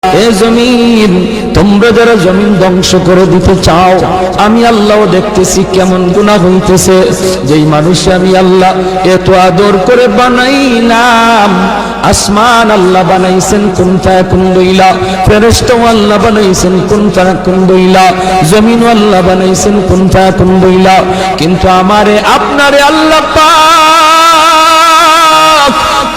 এ জমিন, তোমরা যারা জমিন ধ্বংস করে দিতে চাও, আমি আল্লাহ দেখতেছি কেমন গুনাহ হইতেছে। যেই মানুষ আমি আল্লাহ এত আদর করে বানাইলাম, আসমান আল্লাহ বানাইছেন কুন ফায়াকুন বইলা, ফেরেশতা আল্লাহ বানাইছেন কুন ফায়াকুন বইলা, জমিন আল্লাহ বানাইছেন কুন ফায়াকুন বইলা, কিন্তু আমারে আপনারে আল্লাহ পাক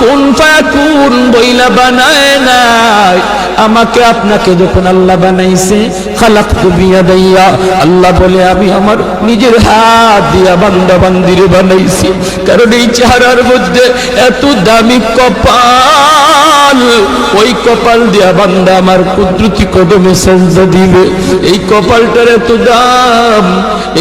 কুন ফায়াকুন বইলা বানায় নাই। আমাকে আপনাকে যখন আল্লাহ বানাইছে, খালাকতু বিয়াদাইয়া, আল্লাহ বলে আমি আমার নিজের হাত দিয়া বান্দা বান্দিরে বানাইছি। কারণ এই চেহারার মধ্যে এত দামি কপাল, ওই কপাল দিয়া বান্দা আমার কুদরতি কদমে সেজদা দিবে। এই কপালটার এত দাম,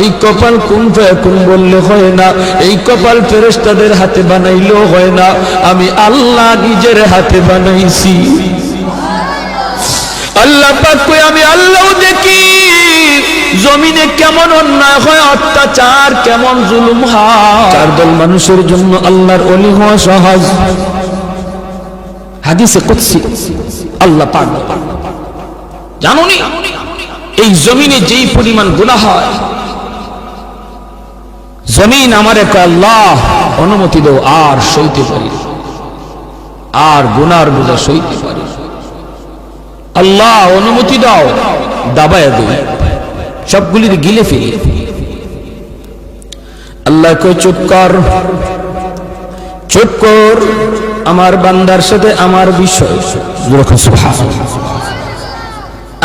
এই কপাল কুন ফায়াকুন বললে হয় না, এই কপাল ফেরেশতাদের হাতে বানাইলেও হয় না, আমি আল্লাহ নিজের হাতে বানাইছি। আল্লাহ পাক কই আমি আল্লাহ দেখি জমিনে কেমন অন্যায় হয়, অত্যাচার কেমন জুলুম হয়। চার দল মানুষের জন্য আল্লাহর ওলি হওয়া সহজ। হাদিসে কুদসি আল্লাহ পাক জানোনি এই জমিনে যেই পরিমাণ গুনাহ হয়, জমিন আমারে কয় আল্লাহ অনুমতি দাও, আর সইতে পারি, আর গুনার বোঝা সইতে পারি, আল্লাহ অনুমতি দাও, দাবায় দিই, সবগুলি গিলে ফেলি। আল্লাহ কই চুপ কর, চুপ কর, আমার বান্দার সাথে আমার বিষয়,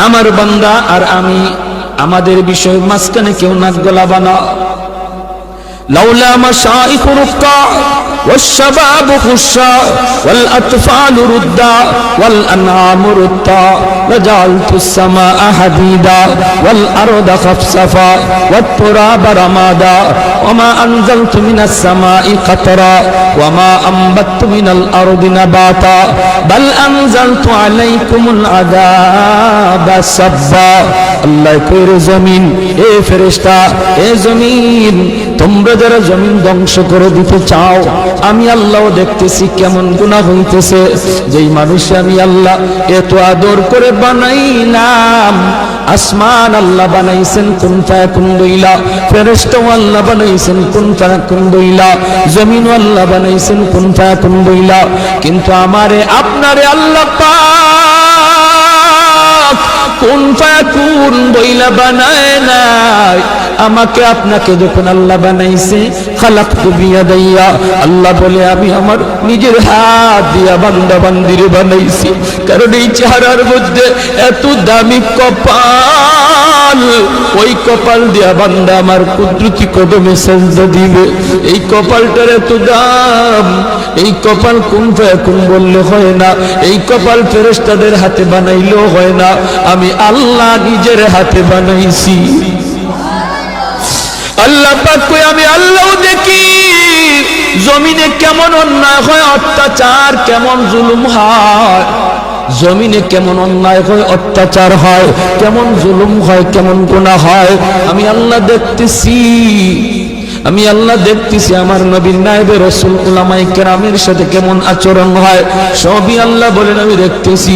আমার বান্দা আর আমি, আমাদের বিষয় মাঝখানে কেউ নাক গলাবা না। লাউলা মাশাইখ রুক্কা والشباب خشا والأطفال ردا والأنعام ردا لجعلت السماء حديدا والأرض خفصفا والتراب رمادا وما أنزلت من السماء قطرا وما أنبت من الأرض نباتا بل أنزلت عليكم العذاب سبا। আল্লাহ কইরে জমিন, এ ফেরেশতা, এ জমিন, তোমরা যারা জমিন ধ্বংস করে দিতে চাও, আমি আল্লাহ দেখতেছি কেমন গুনাহ হইতেছে। যেই মানুষ আমি আল্লাহ এত আদর করে বানাইলাম, আসমান আল্লাহ বানাইছেন কুন ফায়াকুন বইলা, ফেরেশতা আল্লাহ বানাইছেন কুন ফায়াকুন বইলা, জমিন আল্লাহ বানাইছেন কুন ফায়াকুন বইলা, কিন্তু আমারে আপনারে আল্লাহ পাক কুন ফায়াকুন বইলা বানায় নাই। আমাকে আপনাকে যখন আল্লাহ বানাইছে, খালাকতু বিয়াদাইয়া, আল্লাহ বলে আমি আমার নিজের হাত দিয়া বান্দা বান্দিরে বানাইছি। কারণ এই চেহারার মধ্যে এত দামি কপাল, ওই কপাল দিয়া বান্দা আমার কুদরতি কদমে সেজদা দিবে। এই কপালটার এত দাম, এই কপাল কুন ফায়াকুন বললে হয় না, এই কপাল ফেরেশতাদের হাতে বানাইলেও হয় না, আমি আল্লাহ নিজের হাতে বানাইছি। আল্লাহ পাক কই আমি আল্লাহ দেখি জমিনে কেমন অন্যায় হয়, অত্যাচার কেমন জুলুম হয়, জমিনে কেমন অন্যায় হয়, অত্যাচার হয়, কেমন জুলুম হয়, কেমন গুনাহ হয়, আমি আল্লাহ দেখতেছি। আমি আল্লাহ দেখতেছি আমার নবীর নায়েবে রাসূল উলামায়ে কেরামের সাথে কেমন আচরণ হয়, সবই আল্লাহ বলেন আমি দেখতেছি।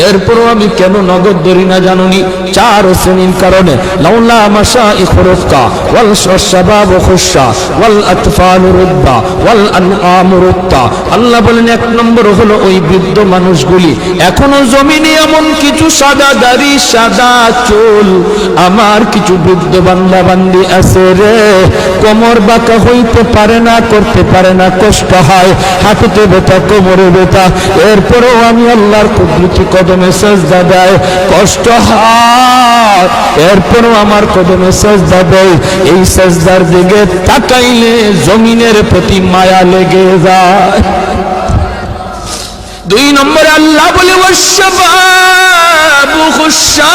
এরপরও আমি কেন নগদ ধরি না জানুনি? চার শ্রেণীর কারণে। লাউলা মাশাইখ রুক্কা ওয়াল শাবাব খুশা ওয়াল আতফাল রুদ্দা ওয়াল আনআম রুত্তা। আল্লাহ বলেন এক নম্বর হলো ওই বৃদ্ধ মানুষগুলি, এখনো জমিনে এমন কিছু সাদা দাড়ি সাদা চুল আমার কিছু বৃদ্ধ বান্দা বান্দি আছে রে, কোমর বাঁকা হইতে পারে না, করতে পারে না, কষ্ট হয়, হাঁটুতে ব্যথা, কোমরে ব্যথা, এরপরেও আমি আল্লাহর কুদরতি কদমে সেজদা দেয়, কষ্ট হয়, এরপরেও আমার কদমে সেজদা দেয়। এই সেজদার দিকে তাকাইলে জমিনের প্রতি মায়া লেগে যায়। দুই নম্বরে আল্লাহ বলে ওয়াশশাবাবু খুশা,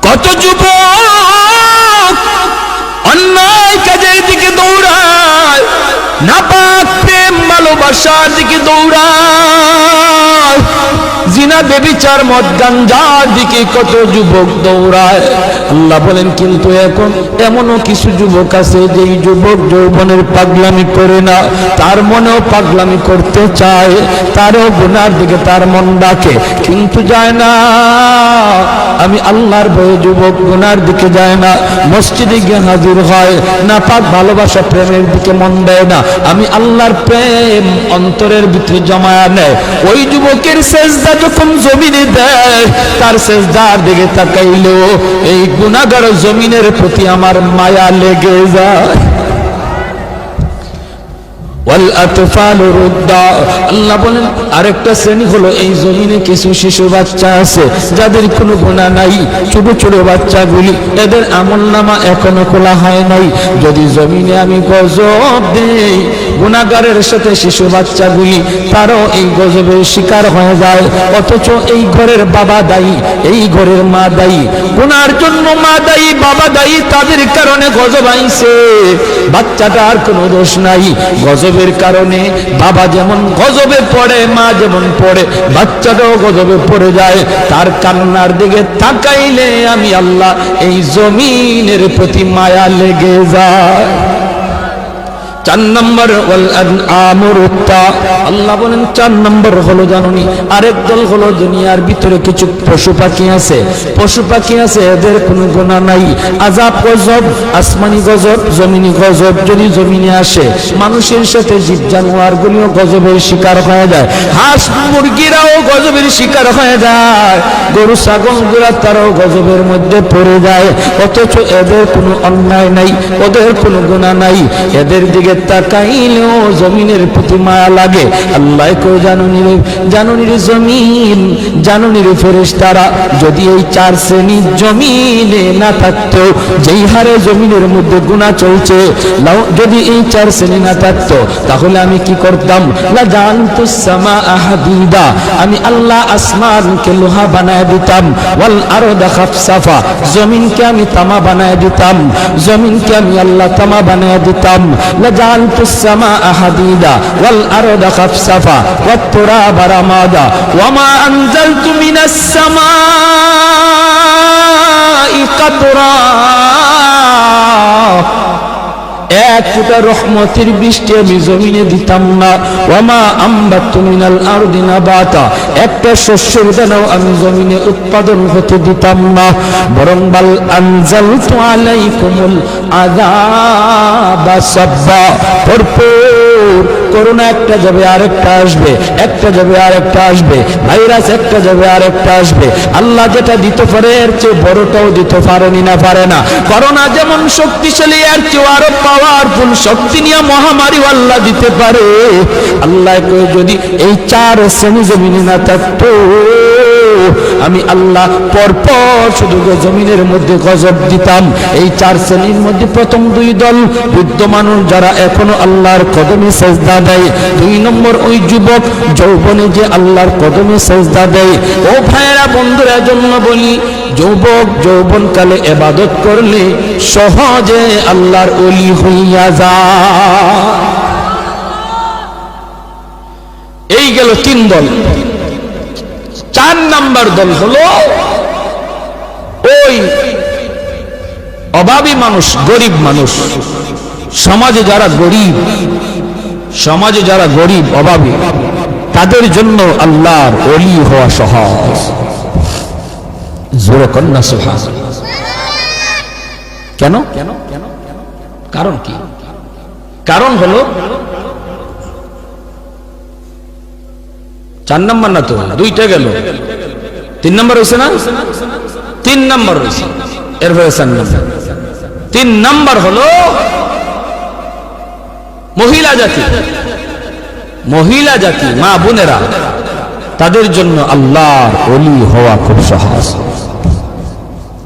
কত যুবক অন্যায় কাজের দিকে দৌড়ায়, নাপাক প্রেম ভালোবাসার দিকে দৌড়ায়, জিনা বেবিচার মদ গাঞ্জার দিকে কত যুবক দৌড়ায়। আল্লাহ বলেন কিন্তু এখন এমনও কিছু যুবক আছে যেই যুবক যৌবনের পাগলামি করে না, তার মনেও পাগলামি করতে চায়, তারও গুনার দিকে তার মন ডাকে কিন্তু যায় না। আমি আল্লাহর ভয়ে যুবক গুনার দিকে যায় না, মসজিদে গিয়ে হাজির হয় না, পাক ভালোবাসা প্রেমের দিকে মন দেয় না, আমি আল্লাহর প্রেম অন্তরের ভিতরে জমায়া নেয়। ওই যুবকের সেজদা যখন জমিনে দেয়, তার সেজদার দিকে তাকাইলেও এই গুনাহগার জমিনের প্রতি আমার মায়া লেগে যায়। আল্লাহ বলেন আরেকটা শ্রেণী হলো এই জমিনে কিছু শিশু বাচ্চা আছে যাদের কোনো গুনাহ নাই, ছোট ছোট বাচ্চাগুলি, এদের আমলনামা এখনো খোলা হয় নাই। যদি জমিনে আমি গজব দেই, গুনাহগারের সাথে শিশু বাচ্চাগুলি তারও এই গজবের শিকার হয়ে যায়, অথচ এই ঘরের বাবা দায়ী, এই ঘরের মা দায়ী, গুনার জন্য মা দায়ী, বাবা দায়ী, তাদের কারণে গজব আইছে। বাচ্চাটার কোনো দোষ নাই, গজবের কারণে বাবা যেমন গজবে পড়ে, মা যেমন পড়ে, বাচ্চাটাও গজবে পড়ে যায়। তার কান্নার দিকে তাকাইলে আমি আল্লাহ এই জমিনের প্রতি মায়া লেগে যায়। 4 নম্বর আল্লাহ বলেন 4 নম্বর হলো জানুনি আরেক দল হলো দুনিয়ার ভিতরে কিছু পশু পাখি আছে, পশু পাখি আছে, এদের কোনো গুনাহ নাই। আযাব গজব, আসমানি গজব, জমিনি গজব যদি জমিনে আসে, মানুষের সাথে জীব জানোয়ার গুলিও গজবের শিকার হয়ে যায়, হাঁস মুরগিরাও গজবের শিকার হয়ে যায়, গরু ছাগল গুলা তারাও গজবের মধ্যে পড়ে যায়, অথচ এদের কোনো অন্যায় নাই, ওদের কোনো গুনাহ নাই, এদের দিকে তাকাইলেও জমিনের প্রতি মায়া লাগে। আল্লাহ কো জানুনি রে জমিন, জানুনি রে ফেরেশতারা, যদি এই 4 শ্রেণী জমিনে না থাকতো, যেই হারে জমিনের মধ্যে গুনাহ চলছে, যদি এই 4 শ্রেণী না থাকতো তাহলে আমি কি করতাম? লা জানতুস সামাআ হাদিদা, আমি আল্লাহ আসমানকে লোহা বানায় দিতাম, ওয়াল আরদা খাফসাফা, জমিনকে আমি তামা বানায় দিতাম, জমিনকে আমি আল্লাহ তামা বানায় দিতাম। লা জানতুস সামাআ হাদিদা ওয়াল আরদা খাফসাফা ওয়াত তুরাবা রামাদা ওয়া মা আনজালতু মিনাস সামাই কাতরা, এক ফোঁটা রহমতের বৃষ্টি আমি জমিনে দিতাম না। ওয়ামা আম্বাতু মিনাল আরদি নাবাতা, একটা শস্যের দানাও আমি জমিনে উৎপাদন হতে দিতাম না, বরং বাল আনজালতু আলাইকুমুল আযাবা সাব্বা, পরপর করোনা একটা যাবে আরেকটা আসবে, একটা যাবে আরেকটা আসবে, ভাইরাস একটা যাবে আরেকটা আসবে। আল্লাহ যেটা দিতে পারে এর চেয়ে বড়টাও দিতে পারেনি না, পারে না। করোনা যেমন শক্তিশালী, এর চেয়ে আরো পাওয়ারফুল শক্তি নিয়ে মহামারী আল্লাহ দিতে পারে। আল্লাহ কই যদি এই 4 শ্রেণী জমিনে না থাকতো, আমি আল্লাহ পরপর শুধু জমিনের মধ্যে গজব দিতাম। এই 4 শ্রেণীর মধ্যে প্রথম 2 দল বৃদ্ধ মানুষ যারা এখনো আল্লাহর কদমে সেজদা দেয়, 2 নম্বর ওই যুবক যৌবনে যে আল্লাহর কদমে সেজদা দেয়। ও ভাইয়েরা বন্ধুরা, জন্য বলি যুবক যৌবনকালে ইবাদত করলে সহজে আল্লাহর ওলি হইয়া যায়। এই গেল 3 দল। 4 নাম্বার দল হলো ওই অভাবী মানুষ, গরিব মানুষ, সমাজে যারা গরিব, সমাজে যারা গরিব অভাবী, তাদের জন্য আল্লাহর ওলি হওয়া সহজ। জোরে কন্যা সুবহানাল্লাহ। কেন? কারণ কি? কারণ হলো 4 নম্বর না তো, 2টা গেল, 3 নম্বর হয়েছে না? 3 নম্বর হয়েছে, এরপরে 4 নম্বর। 3 নম্বর হলো মহিলা জাতি, মহিলা জাতি, মা বোনেরা, তাদের জন্য আল্লাহর ওলি হওয়া খুব সহজ।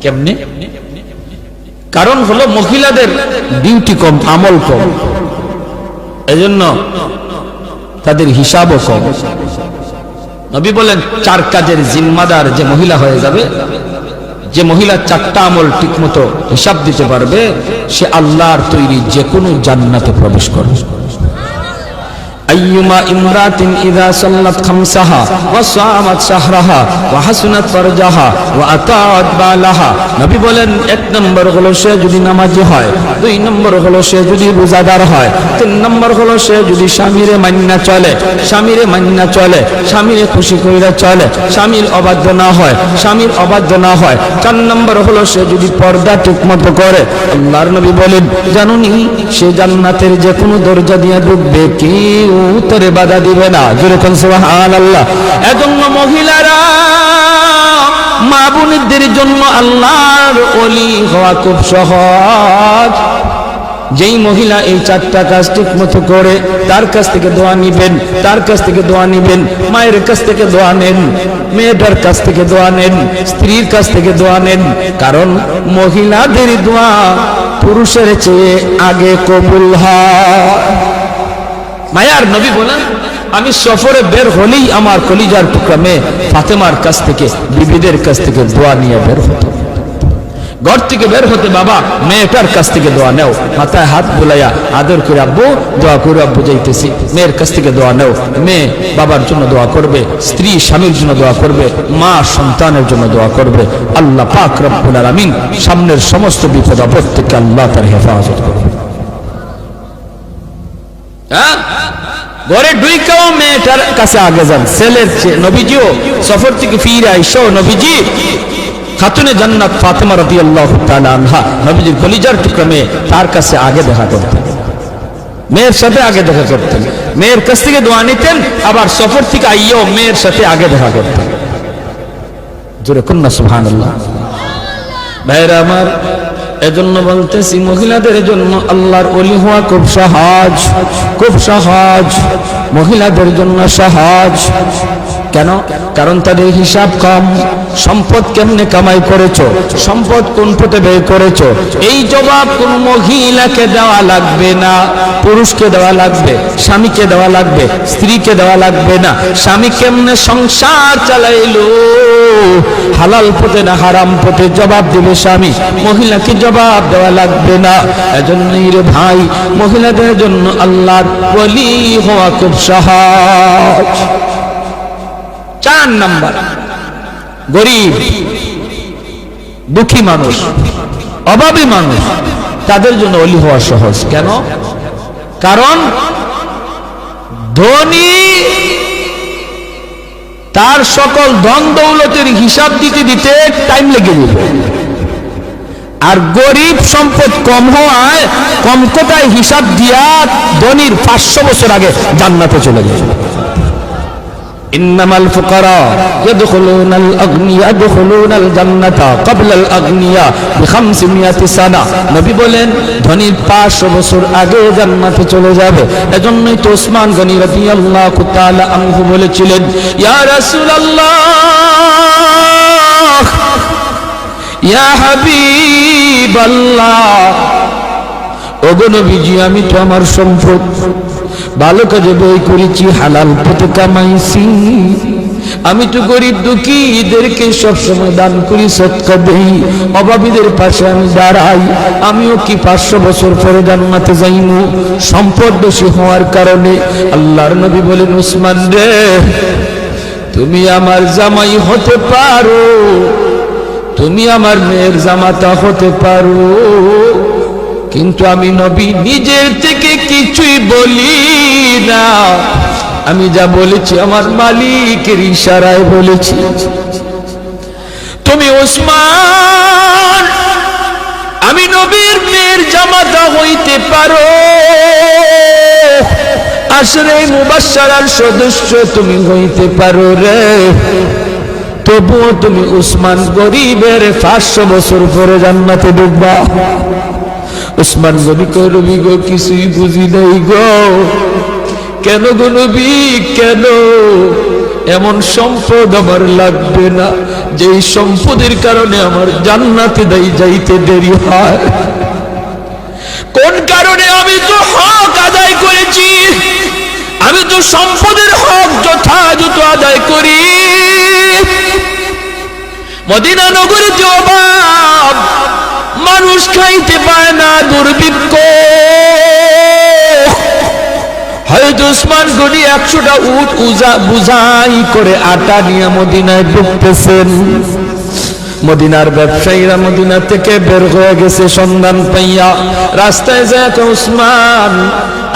কেমনে? কারণ হলো মহিলাদের ডিউটি কম, আমল কম, এজন্য তাদের হিসাবও কম। নবী বলেন 4 কাজের জিম্মাদার যে মহিলা হয়ে যাবে, যে মহিলা 4টা আমল ঠিকমতো হিসাব দিতে পারবে, সে আল্লাহর তৈরি যে কোনো জান্নাতে প্রবেশ করবে। আইয়ুমা ইমরাতিন ইযা সাল্লাত খামসাহা ওয়া সামাত শাহরাহা ওয়া হাসনাত ফারজাহা ওয়া আতাআত বালাহা। নবী বলেন, এক নম্বর হলো সে যদি নামাজি হয়, দুই নম্বর হলো সে যদি রোজাদার হয়, তিন নম্বর হলো সে যদি স্বামীরে মান্না চলে, স্বামীরে মান্না চলে, স্বামীরে খুশি কইরা চলে, স্বামীর অবাধ্য না হয়, স্বামীর অবাধ্য না হয়, চার নম্বর হলো সে যদি পর্দা ঠিকমতো করে। আল্লাহর নবী বলেন, জানুনি সে জান্নাতের যে কোনো দরজা দিয়ে ঢুকবে, কেউ তারে বাধা দিবে না। জোরে কোন সুবহানাল্লাহ। এজন্য মহিলারা, মা বোনদের জন্য আল্লাহর ওলি হওয়া খুব সহজ। যেই মহিলা এই চারটা কাজ ঠিক মতো করে, তার কাছ থেকে দোয়া নিবেন, তার কাছ থেকে দোয়া নিবেন, মায়ের কাছ থেকে দোয়া নেন, মেয়েটার কাছ থেকে দোয়া নেন, স্ত্রীর কাছ থেকে দোয়া নেন। কারণ মহিলাদের দোয়া পুরুষের চেয়ে আগে কবুল হয়। মায়ার নবী বলেন, আমি সফরে বের হলেই আমার কলিজার টুকরা মেয়ে ফাতেমার কাছ থেকে, বিবিদের কাছ থেকে দোয়া নিয়ে বের হতো। ঘর থেকে বের হতে বাবা মেয়েটার কাছ থেকে দোয়া নেও, মাথায় হাত বুলাইয়া আদর করে আব্বু দোয়া করে আব্বু যাইতেছি, মেয়ের কাছ থেকে দোয়া নেও। মেয়ে বাবার জন্য দোয়া করবে, স্ত্রী স্বামীর জন্য দোয়া করবে, মা সন্তানের জন্য দোয়া করবে। আল্লাহ পাক রব্বুল আলামিন সামনের সমস্ত বিপদ আপদ থেকে আল্লাহ তার হেফাজত করবে। ঘরে ঢুইকাও মেয়েটার কাছে আগে যান, ছেলের চেয়ে। নবীজিও সফর থেকে ফিরে আইসো, নবীজি খাতুনে জান্নাত ফাতেমা রাদিয়াল্লাহু তাআলা আনহা, নবীজির কলিজার টুকরা মেয়ে, তার কাছে আগে দেখা করতেন, মেয়ের সাথে আগে দেখা করতেন, মেয়ের কাছ থেকে দোয়া নিতেন, আবার সফর থেকে আইয়াও মেয়ের সাথে আগে দেখা করতেন। জোরে কন্যা সুবহানাল্লাহ। ভাইরা আমার, এজন্য বলতেছি মহিলাদের জন্য আল্লাহর ওলি হওয়া খুব সহজ, খুব সহজ, মহিলাদের জন্য সহজ। কেন? কারণ তাদের হিসাব কম। সম্পদ কেমনে কামাই করেছো, সম্পদ কোন পথে ব্যয় করেছো, এই জবাব কোন মহিলাকে দেওয়া লাগবে না, পুরুষকে দেওয়া লাগবে, স্বামীকে দেওয়া লাগবে, স্ত্রীকে দেওয়া লাগবে না। স্বামী কেমনে সংসার চালাইলো, হালাল পথে না হারাম পথে, জবাব দিবে স্বামী, মহিলাকে জবাব দেওয়া লাগবে না। এজন্যই রে ভাই, মহিলাদের জন্য আল্লাহর ওলি হওয়া খুব সহজ। 4 নাম্বার, গরিব দুঃখী মানুষ, অভাবী মানুষ, তাদের জন্য ওলি হওয়া সহজ। কেন? কারণ ধনী তার সকল ধন দৌলতের হিসাব দিতে দিতে টাইম লেগে যাবে, আর গরিব সম্পদ কম হওয়ায় কম কোটায় হিসাব দিয়া ধনীর 500 বছর আগে জান্নাতে চলে যাবে। ইন্নামাল ফুকারা ইয়াদখুলুনাল আগনিয়া ইয়াদখুলুনাল জান্নাতা ক্বাবলাল আগনিয়া বি500 সানা। নবী বলেন, ধনীর 500 বছর আগে জান্নাতে চলে যাবে। এজন্যই তো ওসমান গনি রাদিয়াল্লাহু তাআলা আনহু বলেছিলেন, ইয়া রাসূলুল্লাহ, ইয়া হাবিবাল্লাহ, ওগো নবীজি, আমি তো আমার সম্পদ ভালো কাজে ব্যয় করেছি, হালাল পথে কামাইছি, আমি তো গরিব দুঃখীদেরকে সবসময় দান করি, সদকা দেই, অভাবীদের পাশে আমি দাঁড়াই, আমিও কি 500 বছর পরে জান্নাতে যাইমু সম্পদ বেশি হওয়ার কারণে? আল্লাহর নবী বলেন, উসমান রে, তুমি আমার জামাই হতে পারো, তুমি আমার মেয়ের জামাতা হতে পারো, কিন্তু আমি নবী নিজের থেকে কিছুই বলি না, আমি যা বলেছি আমার মালিকের ইশারায় বলেছি। তুমি ওসমান, আমি নবীর মেয়ের জামাতা হইতে পারো, আশরে মুবাশশারার সদস্য তুমি হইতে পারো রে, তবুও তুমি উসমান গরিবের 500 বছর পরে জান্নাতে ঢুকবা। উসমান নবী কই, নবী গো, কিছুই বুঝি নাই গো। কেন গো নবী, কেন? এমন সম্পদ আমার লাগবে না যেই সম্পদের কারণে আমার জান্নাতে যাইতে দেরি হয়। কোন কারণে? আমি তো হক আদায় করেছি, আমি তো সম্পদের হক যথাযথ আদায় করি। মদিনা নগরে যে অভাব, মানুষ খাইতে পায় না, দুর্ভিক্ষ, হযরত উসমান গনি 100টা উট বুঝাই করে আটা নিয়ে মদিনায় ঢুকতেছেন। মদিনার ব্যবসায়ীরা মদিনা থেকে বের হয়ে গেছে সন্ধান পাইয়া, রাস্তায় যায় উসমান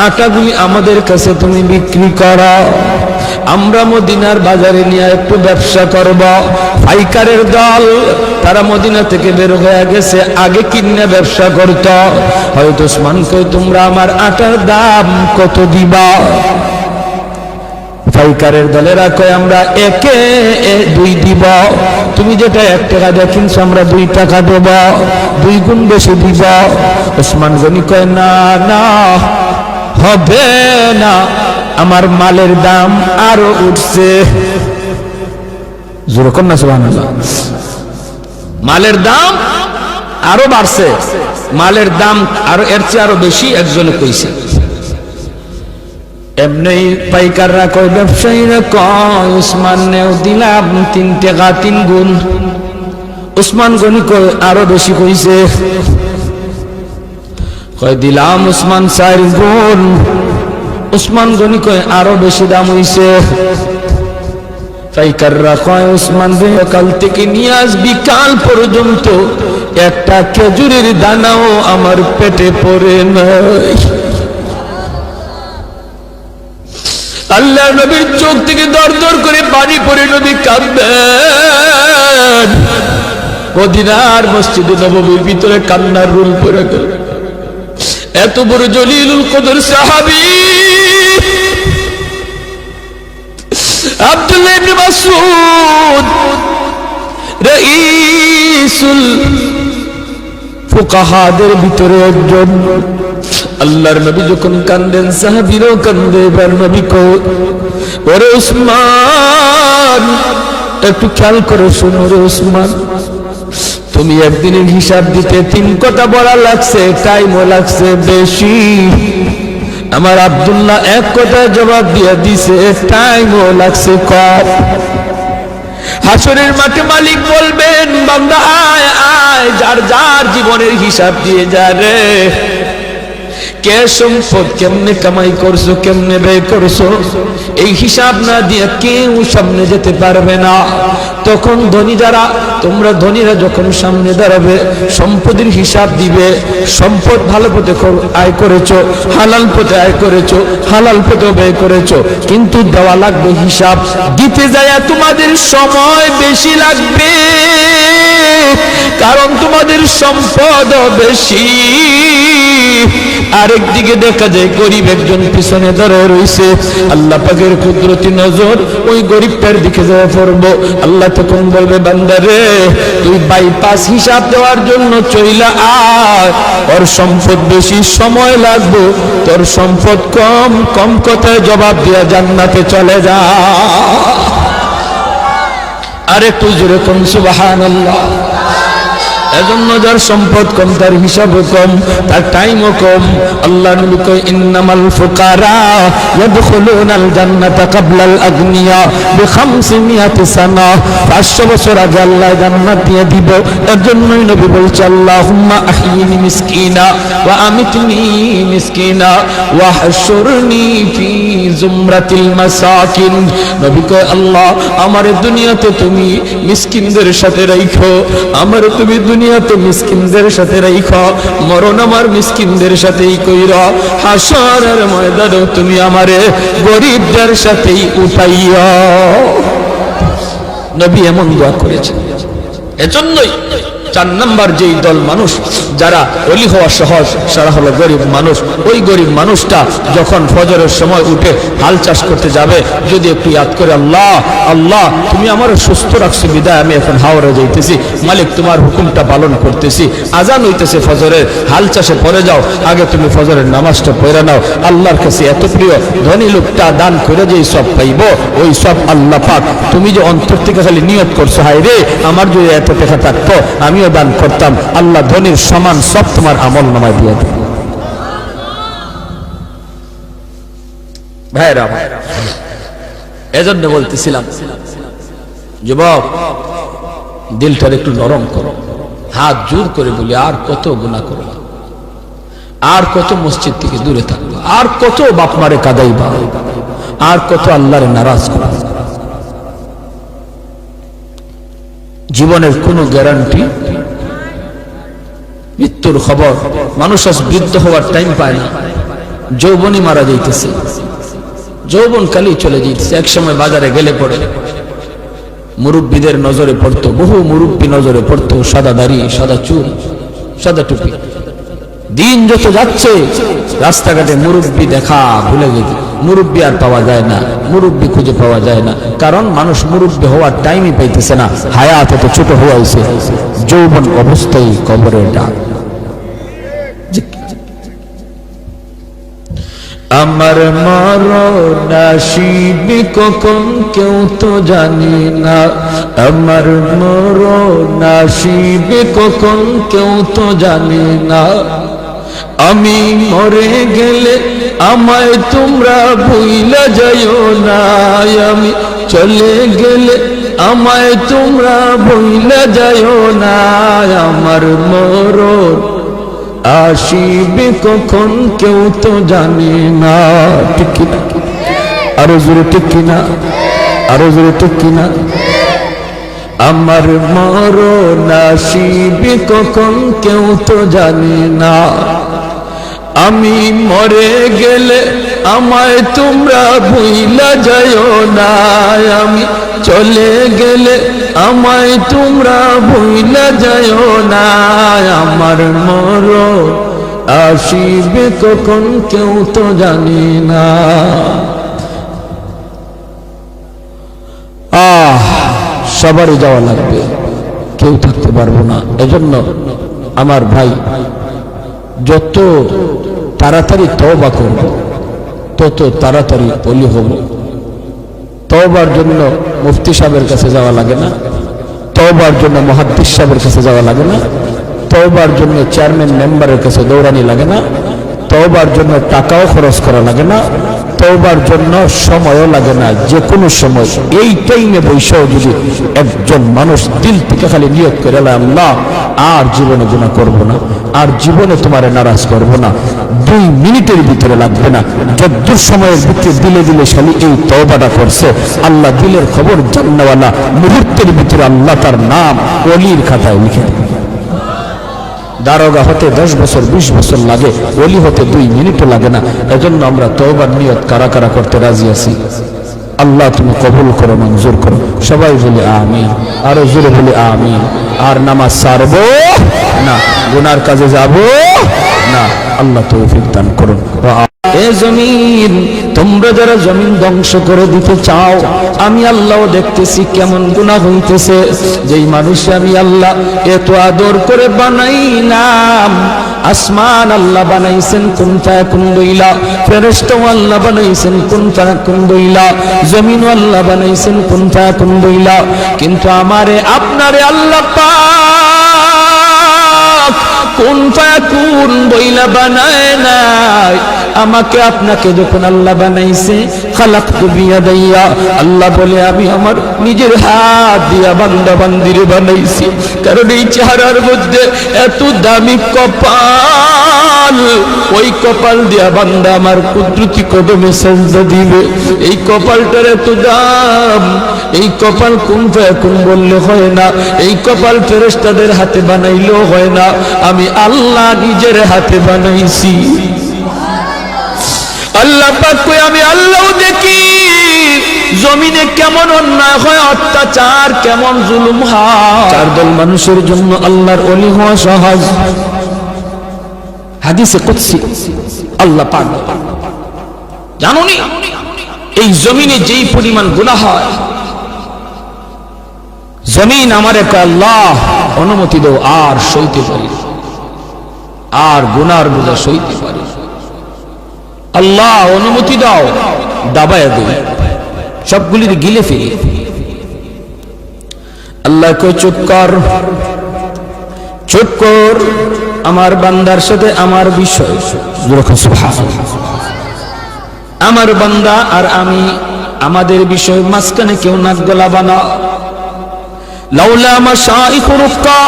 আটাগুলি আমাদের কাছে তুমি বিক্রি করো, আমরা মদিনার বাজারে নিয়ে একটু ব্যবসা করব। পাইকারের দল তারা মদিনা থেকে বের হয়ে গেছে, আগে কিনে ব্যবসা করত। হয়তো উসমান কই তোমরা আমার আটার দাম কত দিবা? পাইকারের দলেরা কয় আমরা একে 2 দিব, তুমি যেটা 1 টাকা দিয়ে কিনছো আমরা 2 টাকা দেব, 2 গুণ বেশি দিব। উসমান গনি কয় না না হবে না, আমার মালের দাম আরো উঠছে। জোরে কর না সুবহানাল্লাহ। মালের দাম আরো বাড়ছে, মালের দাম আরো এর চেয়ে আরো বেশি একজনে কইছে। এমনি পাইকাররা কয় ব্যবসায়ীরা কয় উসমান নেও দিলাম 3 টাকা 3 গুণ। উসমান গনি কয় আরো বেশি কইছে, কয় দিলাম উসমান 4 গুণ। উসমান গনি কয় আরো বেশি দাম হইছে। পাইকাররা কয় উসমান রে কাল থেকে নিয়ে আজ বিকাল পর্যন্ত একটা খেজুরের দানাও আমার পেটে পড়ে নাই। আল্লাহ নবীর চোখ থেকে দর দর করে পানি পড়ে নবী কাঁদবেন। মদিনার মসজিদে নববীর ভিতরে কান্নার রুল পড়ে গেল। এত বড় জলিলুল কদর সাহাবী আব্দুল্লাহ ইবনে মাসউদ রাইসুল ফুকাহাদের ভিতরে একজন। আল্লাহর নবী যখন কান্দেন সাহাবীরাও কান্দে। এবার নবী কয় ওরে উসমান একটু খেয়াল করে শোনো রে উসমান, তুমি একদিনের হিসাব দিতে 3 কথা বলা লাগছে, টাইমও লাগছে বেশি। আমার আব্দুল্লাহ 1 কথা জবাব দিয়ে দিছে, টাইমও লাগছে কম। হাসরের মাঠে মালিক বলবেন বান্দা আয় আয়, যার যার জীবনের হিসাব দিয়ে যা রে। কে সম্পদ কেমনে কামাই করছো, কেমনে ব্যয় করছো, এই হিসাব না দিয়ে কেউ সামনে যেতে পারবে না। তখন ধনী যারা, তোমরা ধনীরা যখন সামনে দাঁড়াবে সম্পদের হিসাব দিবে। সম্পদ ভালো পথে আয় করেছো, হালাল পথে আয় করেছো, হালাল পথে ব্যয় করেছো, কিন্তু দেওয়া লাগবে হিসাব। দিতে যায় তোমাদের সময় বেশি লাগবে, কারণ তোমাদের সম্পদ বেশি। আরেকদিকে দেখা যায় গরিব একজন পিছনে দাঁড়িয়ে রয়েছে। আল্লাহ পাকের কুদরতি নজর ওই গরিবটার দিকে যায় পড়বো। আল্লাহ তখন বলবে বান্দা রে তুই বাইপাস হিসাব দেওয়ার জন্য চইলা আয়, ওর সম্পদ বেশি, সময় লাগবে, তোর সম্পদ কম, কম কথায় জবাব দিয়া জান্নাতে চলে যা। আরেকটু জোরে কোন সুবহানাল্লাহ। এজন্য যার সম্পদ কম তার হিসাবও কম, তার টাইমও কম। আল্লাহ নবী কয় ইন্নামাল ফুকারা ইয়াদখুলুনাল জান্নাতা ক্বাবলাল আগনিয়া বি500 সানা। 500 বছর আগে আল্লাহ জান্নাত দিয়ে দিব। এর জন্যই নবী বলছে আল্লাহুম্মা আহইনি মিসকিনা ওয়া আমিতনি মিসকিনা ওয়া হাশুরনি ফি জুমরাতিল মাসাকিন। নবী কয় আল্লাহ আমার দুনিয়াতে তুমি মিসকিনদের সাথে রাখো, আমার তুমি দুনিয়াতে মিসকিনদের সাথে রাখো, মরণ আমার মিসকিনদের সাথেই কইরা, হাসরের ময়দানে তুমি আমারে গরিবদের সাথেই উঠাইয়া। নবী এমন দোয়া করেছেন। এজন্যই 4 নাম্বার যেই দল মানুষ যারা ওলি হওয়া সহজ, সারা হলো গরিব মানুষ। ওই গরিব মানুষটা যখন ফজরের সময় উঠে হাল চাষ করতে যাবে, যদি একটু ইয়াদ করে আল্লাহ আল্লাহ তুমি আমার সুস্থ রাখছো বিদায় আমি এখন হাওড়ে যাইতেছি, মালিক তোমার হুকুমটা পালন করতেছি। আজান হইতেছে ফজরের, হাল চাষে পড়ে যাও, আগে তুমি ফজরের নামাজটা পড়ে নাও। আল্লাহর কাছে এত প্রিয়, ধনী লোকটা দান করে যেই সব পাইব, ওই সব আল্লাহ পাক তুমি যে অন্তর থেকে খালি নিয়ত করছো, হায় রে আমার যদি এত টাকা থাকতো আমিও দান করতাম, আল্লাহ ধনীর সমান সব তোমার আমল নামায় দিয়ে দেবে। ভাইরা এজন্য বলতেছিলাম যুবক দিলটার একটু নরম করো, হাত জোর করে বলি আর কত গুনাহ করবা, আর কত মসজিদ থেকে দূরে থাকবা। আর কত বাপ মারে কাঁদাইবা, আর কত আল্লাহরে নারাজ করা। জীবনের কোনো গ্যারান্টি, মৃত্যুর খবর। মানুষ আজ বৃদ্ধ হওয়ার টাইম পায় না, যৌবনই মারা যাইতেছে, যৌবন কালেই চলে যাইতেছে। একসময় বাজারে গেলে পড়ে মুরব্বীদের নজরে পড়তো, বহু মুরব্বী নজরে পড়তো, সাদা দাড়ি, সাদা চুল, সাদা টুপি। দিন যত যাচ্ছে রাস্তাঘাটে মুরব্বী দেখা ভুলে গেছে, মুরব্বী আর পাওয়া যায় না, মুরব্বী খুঁজে পাওয়া যায় না। কারণ মানুষ মুরব্বী হওয়ার টাইমই পাইতেছে না, হায়াত এত ছোট হয়েছে, যৌবন অবস্থায় কবরের ডাক। আমার মরণ আসিবে কখন কেউ তো জানে না, আমার মরণ আসিবে কখন কেউ তো জানে না। আমি মরে গেলে আমায় তোমরা ভুইলা যাইও না, আমি চলে গেলে আমায় তোমরা ভুইলা যাইও না। আমার মরণ আসিবে কখন কেউ তো জানে না। ঠিক কিনা? আরো জোরে ঠিক কিনা? আরো জোরে ঠিক কিনা? আমার মরণ আসিবে কখন কেউ তো জানে না। আমি মরে গেলে আমায় তোমরা ভুইলা যাইও না, আমি চলে গেলে আমায় তোমরা ভুইলা যাইও না। আমার মরণ আসিবে কখন কেউ তো জানে না। সবারই যাওয়া লাগবে, কেউ থাকতে পারবো না। এজন্য আমার ভাই, যত তাড়াতাড়ি তওবা করব তত তাড়াতাড়ি ওলি হব। তওবার জন্য মুফতি সাহেবের কাছে যাওয়া লাগে না, তওবার জন্য মুহাদ্দিস সাহেবের কাছে যাওয়া লাগে না, তওবার জন্য চেয়ারম্যান মেম্বারের কাছে দৌড়ানি লাগে না, তওবার জন্য টাকাও খরচ করা লাগে না, তওবার জন্য সময়ও লাগে না। যে কোনো সময় এই টাইমে বৈশাও যদি একজন মানুষ দিল থেকে খালি নিয়ত করে, আল্লাহ আর জীবনে গুনাহ করব না, আর জীবনে তোমারে নারাজ করব না, 2 মিনিটের ভিতরে লাগবে না, যদ্দূর সময়ের ভিতরে দিলে দিলে খালি এই তওবাটা করছে, আল্লাহ দিলের খবর জান্নাওয়ালা, মুহূর্তের ভিতরে আল্লাহ তার নাম ওলির খাতায় লিখে দেবে। দারোগা হতে 10 বছর 20 বছর লাগে, ওলি হতে 2 মিনিটও লাগে না। এজন্য আমরা তওবার নিয়ত কারা কারা করতে রাজি আছি? আল্লাহ তুমি কবুল করো, মঞ্জুর করো। সবাই বলে আমিন, আরো জোরে বলে আমিন। আর নামাজ ছাড়বো না, গুনার কাজে যাব না। আল্লাহ তৌফিক দান করুন। এ জমিন, তোমরা যারা জমিন ধ্বংস করে দিতে চাও, আমি আল্লাহ দেখতেছি কেমন গুনাহ হইতেছে। যেই মানুষ আমি আল্লাহ এত আদর করে বানাইলাম, আসমান আল্লাহ বানাইছেন কুন ফায়াকুন বইলা, ফেরেশতা আল্লাহ বানাইছেন কুন ফায়াকুন বইলা, জমিন আল্লাহ বানাইছেন কুন ফায়াকুন বইলা, কিন্তু আমারে আপনারে আল্লাহ পাক কুন ফায়াকুন বইলা বানায় নাই। আমাকে আপনাকে যখন আল্লাহ বানাইছে, খালাকতু বিয়াদাইয়া, আল্লাহ বলে আমি আমার নিজের হাত দিয়া বান্দা বান্দিরে বানাইছি। কারণ এই চেহারার মধ্যে এত দামি কপাল, ওই কপাল দিয়া বান্দা আমার কুদরতি কদমে সেজদা দিবে। এই কপালটার এত দাম, এই কপাল কুন ফায়াকুন বললে হয় না, এই কপাল ফেরেশতাদের হাতে বানাইলেও হয় না, আমি আল্লাহ নিজের হাতে বানাইছি। আল্লাহ পাক কই আমি আল্লাহ দেখি জমিনে কেমন অন্যায় হয়, অত্যাচার কেমন জুলুম হয়। 4 দল মানুষের জন্য আল্লাহর ওলি হওয়া সহজ। হাদিসে কুদসি আল্লাহ পাক জানুনি, এই জমিনে যেই পরিমাণ গুনাহ হয়, জমিন আমারে কয় আল্লাহ অনুমতি দাও, আর সইতে পারি, আর গুনার বোঝা সইতে পারি, আল্লাহ অনুমতি দাও, দাবায় দেই, সবগুলির গিলে ফেলি। আল্লাহ কই চুপ কর, চুপ কর, আমার বান্দার সাথে আমার বিষয়, আমার বান্দা আর আমি, আমাদের বিষয় মাঝখানে কেউ নাক গলাবা না। লাউলা মাশাইখু রুক্কা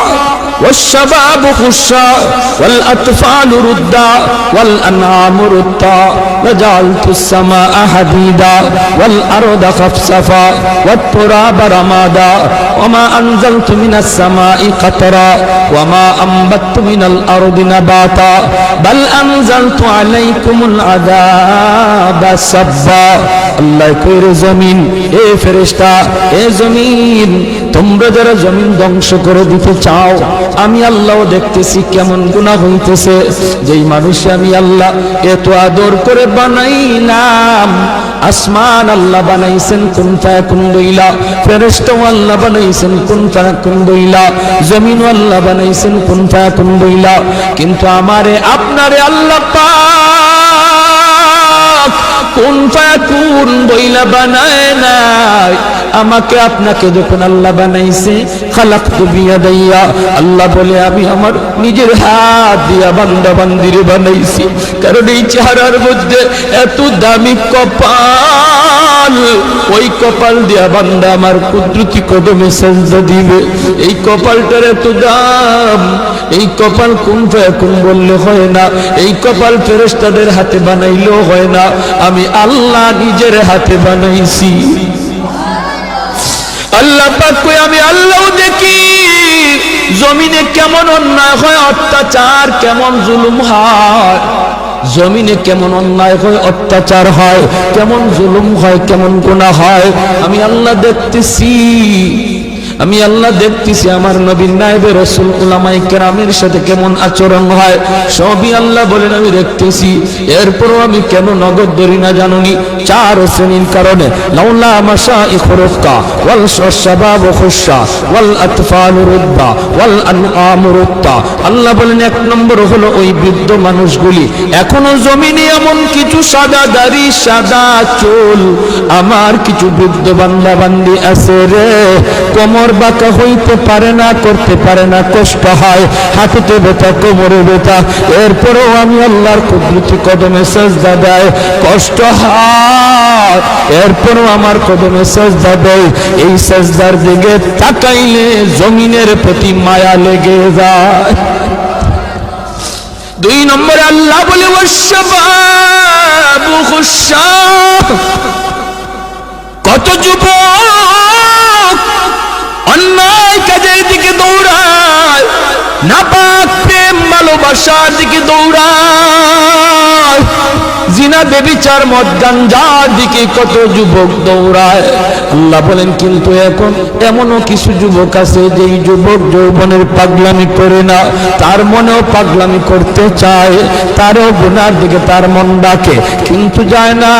والشباب خشاع والأطفال رضاع والأنعام رطاع وجعلت السماء حديدا والأرض خفصفا والتراب رمادا وما أنزلت من السماء قطرا وما أنبت من الأرض نباتا بل أنزلت عليكم العذاب سبا আল্লাহ কইরে জমিন, এ ফেরেশতা, এ জমিন, তোমরা যারা জমিন ধ্বংস করে দিতে চাও, আমি আল্লাহ দেখতেছি কেমন গুনাহ হইতেছে। যেই মানুষ আমি আল্লাহ এত আদর করে বানাইলাম, আসমান আল্লাহ বানাইছেন কুন ফায়াকুন বইলা, ফেরেশতা আল্লাহ বানাইছেন কুন ফায়াকুন বইলা, জমিন আল্লাহ বানাইছেন কুন ফায়াকুন বইলা, কিন্তু আমারে আপনারে আল্লাহ পাক কুন ফায়াকুন বইলা বানায় নাই। আমাকে আপনাকে যখন আল্লাহ বানাইছে, খালাকতু বিয়াদাইয়া, আল্লাহ বলে আমি আমার নিজের হাত দিয়া বান্দা বান্দিরে বানাইছি। কারণ এই চেহারার মধ্যে এত দামি কপাল, ওই কপাল দিয়া বান্দা আমার কুদরতি কদমে সেজদা দিবে। এই কপালটার এত দাম, এই কপাল কুন ফায়াকুন বললে হয় না, এই কপাল ফেরেশতাদের হাতে বানাইলেও হয় না, আমি আল্লাহ নিজের হাতে বানাইছি। আল্লাহ পাক কই আমি আল্লাহ দেখি জমিনে কেমন অন্যায় হয়, অত্যাচার কেমন জুলুম হয়, জমিনে কেমন অন্যায় হয়, অত্যাচার হয়, কেমন জুলুম হয়, কেমন গুনাহ হয়, আমি আল্লাহ দেখতেছি। আমি আল্লাহ দেখতেছি আমার নবীর নায়েবে রাসূল উলামায়ে কেরামের সাথে কেমন আচরণ হয়, সবই আল্লাহ বলেন আমি দেখতেছি। এরপরও আমি কেন নগদ ধরি না জানুনি? চার শ্রেণীর কারণে। লাউলা মাশাইখ রুক্কা ওয়াল শাবাব খুশা ওয়াল আতফাল রুদ্দা ওয়াল আনআম রুত্তা। আল্লাহ বলেন এক নম্বর হলো ওই বৃদ্ধ মানুষগুলি, এখনো জমিনে এমন কিছু সাদা দাড়ি সাদা চুল আমার কিছু বৃদ্ধ বান্দা বান্দি আছে রে, কোমর বাঁকা হইতে পারে না, করতে পারে না, কষ্ট হয়, হাঁটুতে ব্যথা, কোমরে ব্যথা, এরপরেও আমি আল্লাহর কুদরতি কদমে সেজদা দেয়, কষ্ট হয়, এরপরেও আমার কদমে সেজদা দেয়। এই সেজদার দিকে তাকাইলে জমিনের প্রতি মায়া লেগে যায়। দুই নম্বরে আল্লাহ বলে ওয়াশশাবাবু খুশা, কত যুবক অন্যায় কাজের দিকে দৌড়ায়, নাপাক প্রেম ভালোবাসার দিকে দৌড়ায়, জিনা বেবিচার মদ গাঞ্জার দিকে কত যুবক দৌড়ায়। আল্লাহ বলেন কিন্তু এখন এমনও কিছু যুবক আছে যেই যুবক যৌবনের পাগলামি করে না, তার মনেও পাগলামি করতে চায়, তারও গুনার দিকে তার মন ডাকে কিন্তু যায় না।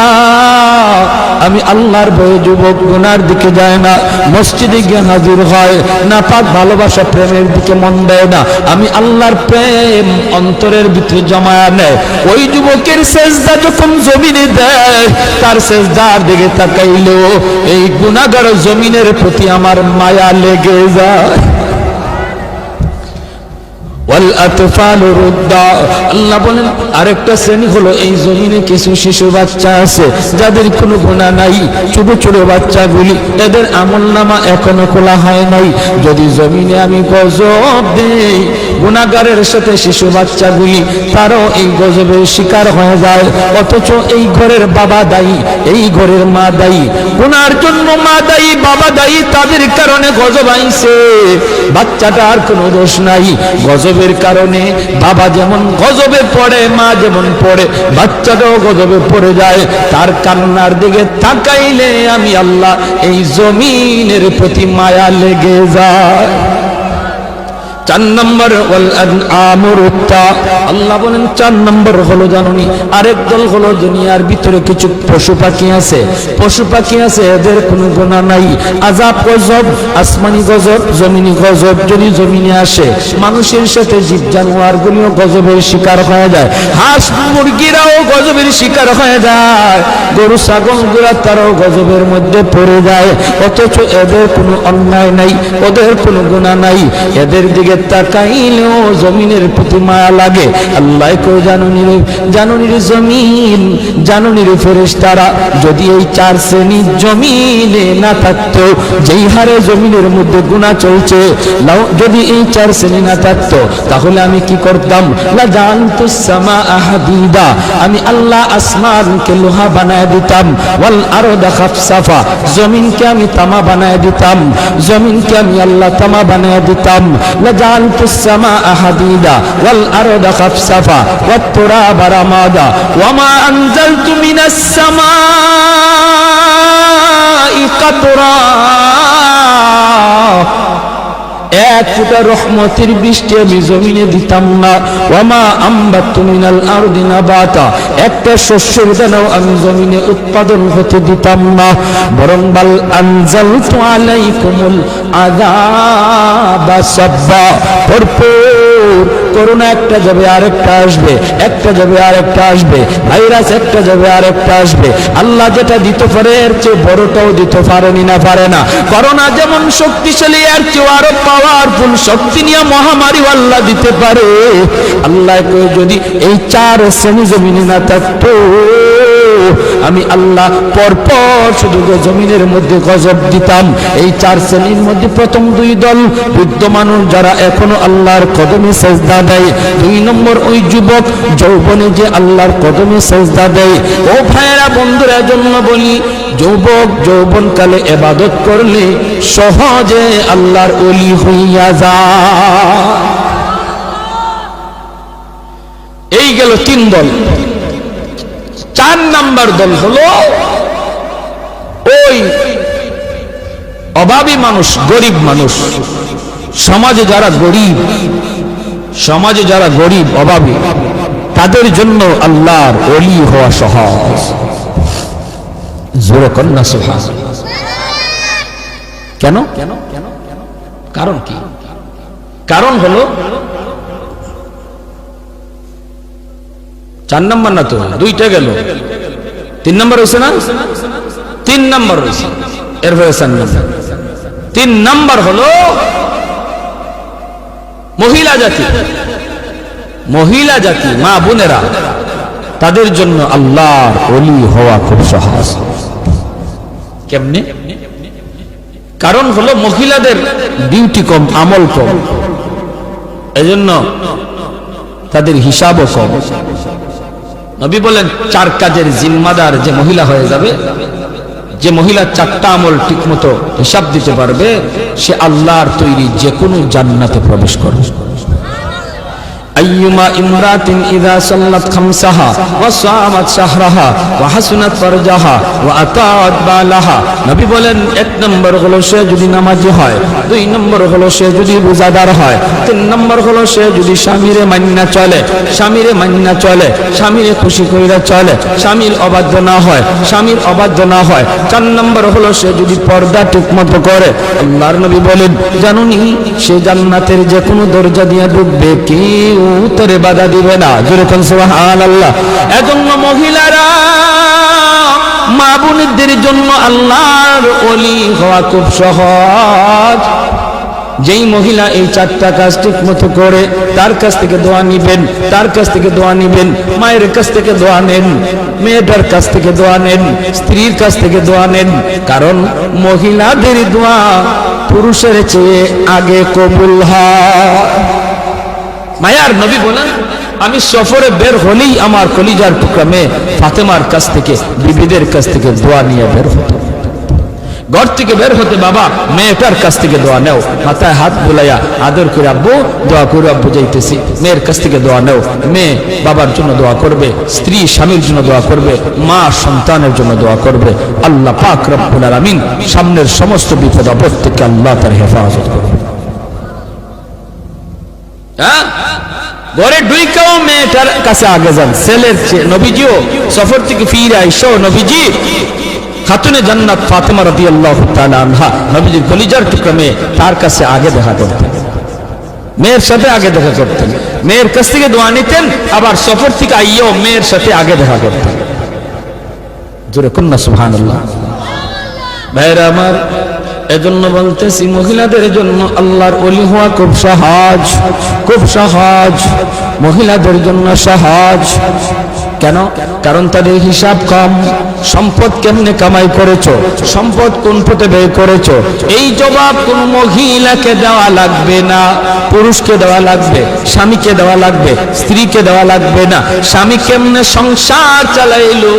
আমি আল্লাহর ভয়ে যুবক গুনার দিকে যায় না, মসজিদে গিয়ে হাজির হয়, নাপাক ভালোবাসা প্রেমের দিকে মন দেয় না, আমি আল্লাহর প্রেম অন্তরের ভিতরে জমায়া নেয়। ওই যুবকের সেজদা যখন জমিনে দেয়, তার সেজদার দিকে তাকাইলো এই গুনাহগার জমিনের প্রতি আমার মায়া লেগে যায়। আল্লাহ বলেন আরেকটা শ্রেণী হলো এই জমিনে কিছু শিশু বাচ্চা আছে যাদের কোনো গুনাহ নাই, ছোট ছোট বাচ্চাগুলি, এদের আমলনামা এখনো খোলা হয় নাই। যদি জমিনে আমি গজব দেই, গুনাহগারের সাথে শিশু বাচ্চাগুলি তারাও এই গজবের শিকার হয়ে যায়, অথচ এই ঘরের বাবা দায়ী, এই ঘরের মা দায়ী, গুনার জন্য মা দায়ী, বাবা দায়ী, তাদের কারণে গজব আইছে, বাচ্চাটার কোনো দোষ নাই। গজবের কারণে বাবা যেমন গজবে পড়ে, মা যেমন পড়ে, বাচ্চাটাও গজবে পড়ে যায়। তার কান্নার দিকে তাকাইলে আমি আল্লাহ এই জমিনের প্রতি মায়া লেগে যায়। চার নম্বর আল্লাহ বলেন চার নম্বর হলো জানুনি আরেক দল হলো দুনিয়ার ভিতরে কিছু পশু পাখি আছে, পশু পাখি আছে এদের কোনো গুনাহ নাই, আযাব গজব, আসমানি গজব, জমিনি গজব যদি জমিনে আসে, মানুষের সাথে জীব জানোয়ার গুলিও গজবের শিকার হয়ে যায়, হাঁস মুরগিরাও গজবের শিকার হয়ে যায়, গরু ছাগল গুলা তারাও গজবের মধ্যে পড়ে যায়, অথচ এদের কোনো অন্যায় নাই, ওদের কোনো গুনাহ নাই, এদের দিকে দিকে তাকাইলেও জমিনের প্রতি মায়া লাগে। আল্লাহ কই জানুনি রে জমিন, জানুনি রে ফেরেশতারা, যদি এই 4 শ্রেণী জমিনে না থাকতো, যেই হারে জমিনের মধ্যে গুনাহ চলছে, যদি এই 4 শ্রেণী না থাকতো তাহলে আমি কি করতাম? লা জানতুস সামাআ হাদিদা, আমি আল্লাহ আসমানকে লোহা বানায় দিতাম, ওয়াল আরদা খাফসাফা, জমিনকে আমি তামা বানায় দিতাম, জমিনকে আমি আল্লাহ তামা বানায় দিতাম। লা জানতুস সামাআ হাদিদা ওয়াল আরদা খাফসাফা ওয়াত তুরাবা রামাদা ওয়া মা আনজালতু মিনাস সামাই কাতরা, এক ফোঁটা রহমতের বৃষ্টি আমি জমিনে দিতাম না। ওয়ামা আম্বাতু মিনাল আরদি নাবাতা, একটা শস্যের দানাও আমি জমিনে উৎপাদন হতে দিতাম না। বরং বাল আনজালতু আলাইকুমুল আযাবা সাব্বা, ভরপুর করোনা একটা যাবে আরেকটা আসবে, একটা যাবে আরেকটা আসবে, ভাইরাস একটা যাবে আরেকটা আসবে। আল্লাহ যেটা দিতে পারে এর চেয়ে বড়টাও দিতে পারেনি না, পারে না। করোনা যেমন শক্তিশালী, এর চেয়ে আরো পাওয়ারফুল শক্তি নিয়ে মহামারী আল্লাহ দিতে পারে। আল্লাহ কই যদি এই 4 শ্রেণী জমিনে না থাকতো, আমি আল্লাহ পরপর শুধু জমিনের মধ্যে গজব দিতাম। এই 4 শ্রেণীর মধ্যে প্রথম 2 দল বৃদ্ধ মানুষ যারা এখনো আল্লাহর কদমে সেজদা দেয়, 2 নম্বর ওই যুবক যৌবনে যে আল্লাহর কদমে সেজদা দেয়। ও ভাইয়েরা বন্ধুরা, জন্য বলি, যুবক যৌবনকালে ইবাদত করলে সহজে আল্লাহর ওলি হইয়া যায়। এই গেল 3 দল। 4 নাম্বার দল হলো ওই অভাবী মানুষ, গরিব মানুষ। সমাজে যারা গরিব অভাবী, তাদের জন্য আল্লাহর ওলি হওয়া সহজ। জোরে কন্যা সুবহানাল্লাহ। কেন? কারণ কি? কারণ হলো 4 নম্বর না তো, 2টা গেল, 3 নম্বর হয়েছে না? 3 নম্বর হয়েছে, এরপরে 4 নম্বর। 3 নম্বর হলো মহিলা জাতি, মা বোনেরা, তাদের জন্য আল্লাহর ওলি হওয়া খুব সহজ। কেমনে? কারণ হলো মহিলাদের ডিউটি কম, আমল কম, এজন্য তাদের হিসাবও কম। নবী বলেন 4 কাজের জিম্মাদার যে মহিলা হয়ে যাবে, যে মহিলা 4টা আমল ঠিকমতো হিসাব দিতে পারবে, সে আল্লাহর তৈরি যে কোনো জান্নাতে প্রবেশ করবে। আইয়ুমা ইমরাতিন ইযা সাল্লাত খামসাহা ওয়া সামাত শাহরাহা ওয়া হাসনাত ফারজাহা ওয়া আতাআত বালাহা, নবী বলেন 1 নম্বর হলো সে যদি নামাজি হয়, 2 নম্বর হলো সে যদি রোজাদার হয়, 3 নম্বর হলো সে যদি স্বামীরে মান্না চলে, স্বামীরে খুশি কইরা চলে, স্বামীর অবাধ্য না হয়, 4 নম্বর হলো সে যদি পর্দা ঠিকমতো করে। আল্লাহর নবী বলেন, জানুনি সে জান্নাতের যে কোনো দরজা দিয়ে ঢুকবে, কেউ উত্তরে বাধা দিবে না। যেরকম সুবহানাল্লাহ। এজন্য মহিলারা, মা বোনদের জন্য আল্লাহর ওলি হওয়া খুব সহজ। যেই মহিলা এই 4টা কাজ ঠিক মতো করে, তার কাছ থেকে দোয়া নিবেন, মায়ের কাছ থেকে দোয়া নেন, মেয়েটার কাছ থেকে দোয়া নেন, স্ত্রীর কাছ থেকে দোয়া নেন। কারণ মহিলাদের দোয়া পুরুষের চেয়ে আগে কবুল হয়। মায়ার নবী বলেন, আমি সফরে বের হলেই আমার কলিজার টুকরা মেয়ে ফাতেমার কাছ থেকে, বিবিদের কাছ থেকে দোয়া নিয়ে বের হতো। ঘর থেকে বের হতে বাবা মেয়েটার কাছ থেকে দোয়া নেও, মাথায় হাত বুলাইয়া আদর করে আব্বু দোয়া করে, আব্বু যাইতেছি, মেয়ের কাছ থেকে দোয়া নেও। মেয়ে বাবার জন্য দোয়া করবে, স্ত্রী স্বামীর জন্য দোয়া করবে, মা সন্তানের জন্য দোয়া করবে। আল্লাহ পাক রব্বুল আলামিন সামনের সমস্ত বিপদ আপদ থেকে আল্লাহ তার হেফাজত করবে। ঘরে ঢুইকাও মেয়েটার কাছে আগে যান, ছেলের চেয়ে। নবীজিও সফর থেকে ফিরে আইসো, নবীজি খাতুনে জান্নাত ফাতেমা রাদিয়াল্লাহু তাআলা আনহা, নবীজির কলিজার টুকরা মেয়ে, তার কাছে আগে দেখা করতেন, মেয়ের সাথে আগে দেখা করতেন, মেয়ের কাছ থেকে দোয়া নিতেন, আবার সফর থেকে আইয়াও মেয়ের সাথে আগে দেখা করতেন। জোরে কন্যা সুবহানাল্লাহ। ভাইরা আমার, এজন্য বলতেছি মহিলাদের জন্য আল্লাহর ওলি হওয়া খুব সহজ, খুব সহজ, মহিলাদের জন্য সহজ। কেন? কারণ তাদের হিসাব কম। সম্পদ কেমনে কামাই করেছো, সম্পদ কোন পথে ব্যয় করেছো, এই জবাব কোন মহিলাকে দেওয়া লাগবে না, পুরুষকে দেওয়া লাগবে, স্বামীকে দেওয়া লাগবে, স্ত্রীকে দেওয়া লাগবে না। স্বামী কেমনে সংসার চালাইলো,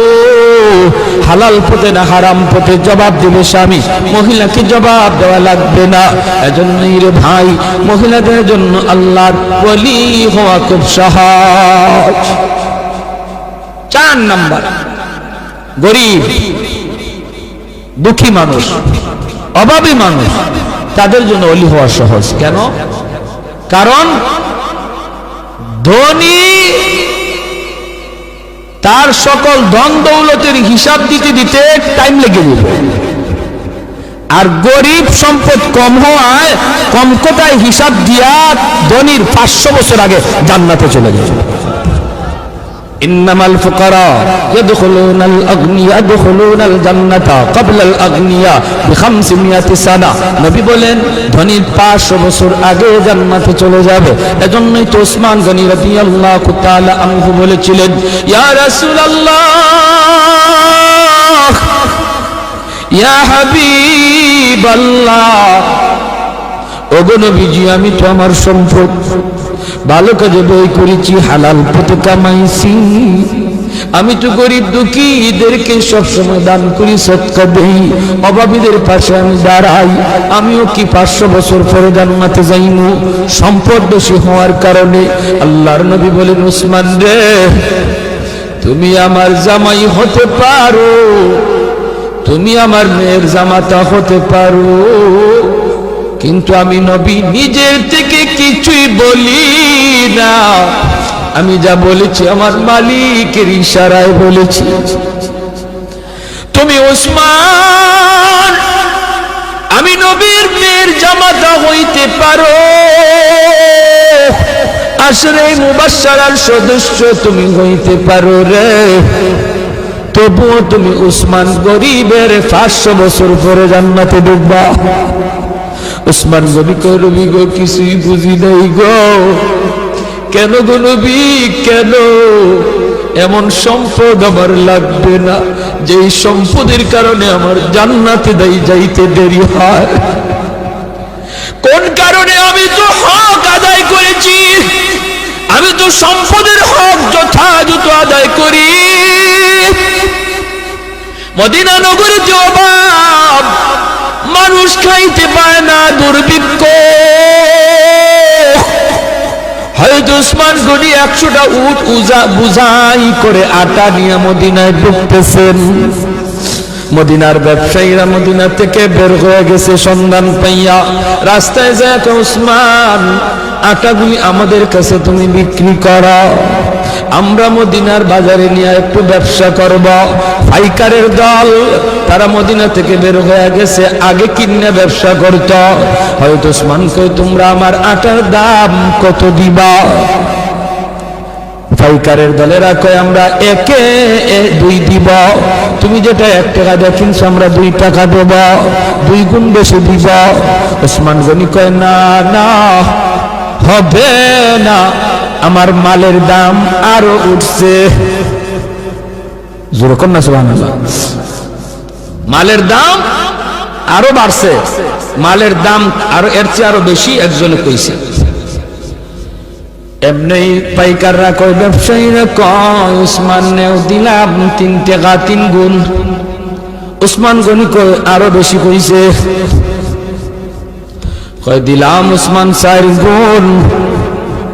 হালাল পথে না হারাম পথে, জবাব দিবে স্বামী, মহিলাকে জবাব দেওয়া লাগবে না। এজন্যই রে ভাই, মহিলাদের জন্য আল্লাহর ওলি হওয়া খুব সহজ। 4 নাম্বার, গরিব দুঃখী মানুষ, অভাবী মানুষ, তাদের জন্য ওলি হওয়া সহজ। কেন? কারণ ধনী তার সকল ধন দৌলতের হিসাব দিতে দিতে টাইম লেগে যাবে, আর গরিব সম্পদ কম হওয়ায় কম কোটায় হিসাব দিয়া ধনীর 500 বছর আগে জান্নাতে চলে যাবে। ইন্নামাল ফুকারা ইয়াদখুলুনাল আগনিয়া ইয়াদখুলুনাল জান্নাতা ক্বাবলাল আগনিয়া বি500 সানা। নবী বলেন ধনী 500 বছর আগে জান্নাতে চলে যাবে। এজন্যই তো ওসমান গনি রাদিয়াল্লাহু তাআলা আনহু বলেছিলেন, ইয়া রাসূলুল্লাহ, ইয়া হাবিবাল্লাহ, ওগো নবীজি, আমি তো আমার সম্পদ ভালো কাজে ব্যয় করেছি, হালাল পথে কামাইছি, আমি তো গরিব দুঃখীদেরকে সবসময় দান করি, সদকা দেই, অভাবীদের পাশে আমি দাঁড়াই, আমিও কি 500 বছর পরে জান্নাতে যাইমু সম্পদ বেশি হওয়ার কারণে? আল্লাহর নবী বলেন, ওসমান রে, তুমি আমার জামাই হতে পারো, তুমি আমার মেয়ের জামাতা হতে পারো, কিন্তু আমি নবী নিজের থেকে কিছুই বলি না, আমি যা বলেছি আমার মালিকের ইশারায় বলেছি। তুমি ওসমান, আমি নবীর মেয়ের জামাতা হইতে পারো, আশরে মুবাশশারার সদস্য তুমি হইতে পারো রে, তবুও তুমি ওসমান গরিবের 500 বছর পরে জান্নাতে ঢুকবা। ওসমান নবী কয়, নবী গো, কিছুই বুঝি নাই গো। কেন গো নবী, কেন? এমন সম্পদ আমার লাগবে না যেই সম্পদের কারণে আমার জান্নাতে যাইতে দেরি হয়। কোন কারণে? আমি তো হক আদায় করেছি, আমি তো সম্পদের হক যথাযথ আদায় করি। মদিনা নগরে যে অভাব, মানুষ খাইতে পায় না, দুর্ভিক্ষ, হয়তো ওসমান গনি 100টা উট বুঝাই করে আটা নিয়ে মদিনায় ঢুকতেছেন। মদিনার ব্যবসায়ীরা মদিনা থেকে বের হয়ে গেছে সন্ধান পাইয়া, রাস্তায় যায়, ওসমান, আটাগুলি আমাদের কাছে তুমি বিক্রি করো, আমরা মদিনার বাজারে নিয়ে একটু ব্যবসা করব। পাইকারের দল তারা মদিনা থেকে বের হয়ে গেছে, আগে কিনে ব্যবসা করত। হয়তো ওসমান কই, তোমরা আমার আটার দাম কত দিবা? পাইকারের দলেরা কয়, আমরা 1-2 দিব। তুমি যেটা 1 টাকা দিয়ে কিনছো আমরা 2 টাকা দেব, 2 গুণ বেশি দিব। ওসমান গনি কয়, না না, হবে না, আমার মালের দাম আরো উঠছে। যেরকম না সুবহানাল্লাহ, মালের দাম আরো বাড়ছে, মালের দাম আরো এর চেয়ে আরো বেশি একজনে কইছে। এমনি পাইকাররা কয়, ব্যবসায়ীরা কয়, ওসমান নেও দিলাম 3 টাকা 3 গুণ। ওসমান গনি কয়, আরো বেশি কইছে। কয়, দিলাম ওসমান 4 গুণ।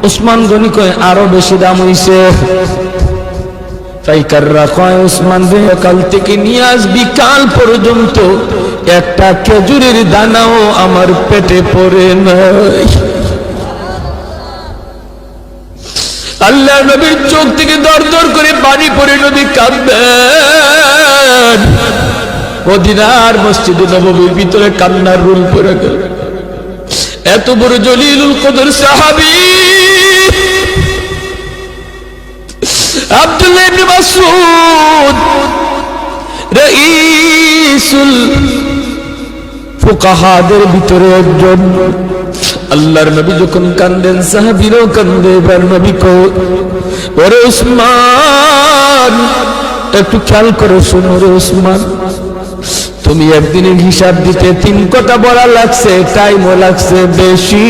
ওসমান গনি কয়, আরো বেশি দাম হইছে। পাইকাররা কয়, ওসমান রে, কাল থেকে নিয়ে আজ বিকাল পর্যন্ত একটা খেজুরের দানাও আমার পেটে পড়ে নাই। আল্লাহ নবীর চোখ থেকে দর দর করে পানি পড়ে, নবী কাঁদবেন। মদিনার মসজিদে নববীর ভিতরে কান্নার রুল পড়ে গেল। এত বড় জলিলুল কদর সাহাবী আব্দুল্লাহ ইবনে মাসউদ, রাইসুল ফুকাহাদের ভিতরে একজন। আল্লাহর নবী যখন কান্দেন সাহাবীরাও কান্দে। এবার নবী কও, ওরে উসমান, একটু খেয়াল করে শোনো রে উসমান, তুমি একদিনের হিসাব দিতে 3 কটা বলা লাগছে, টাইমও লাগছে বেশি।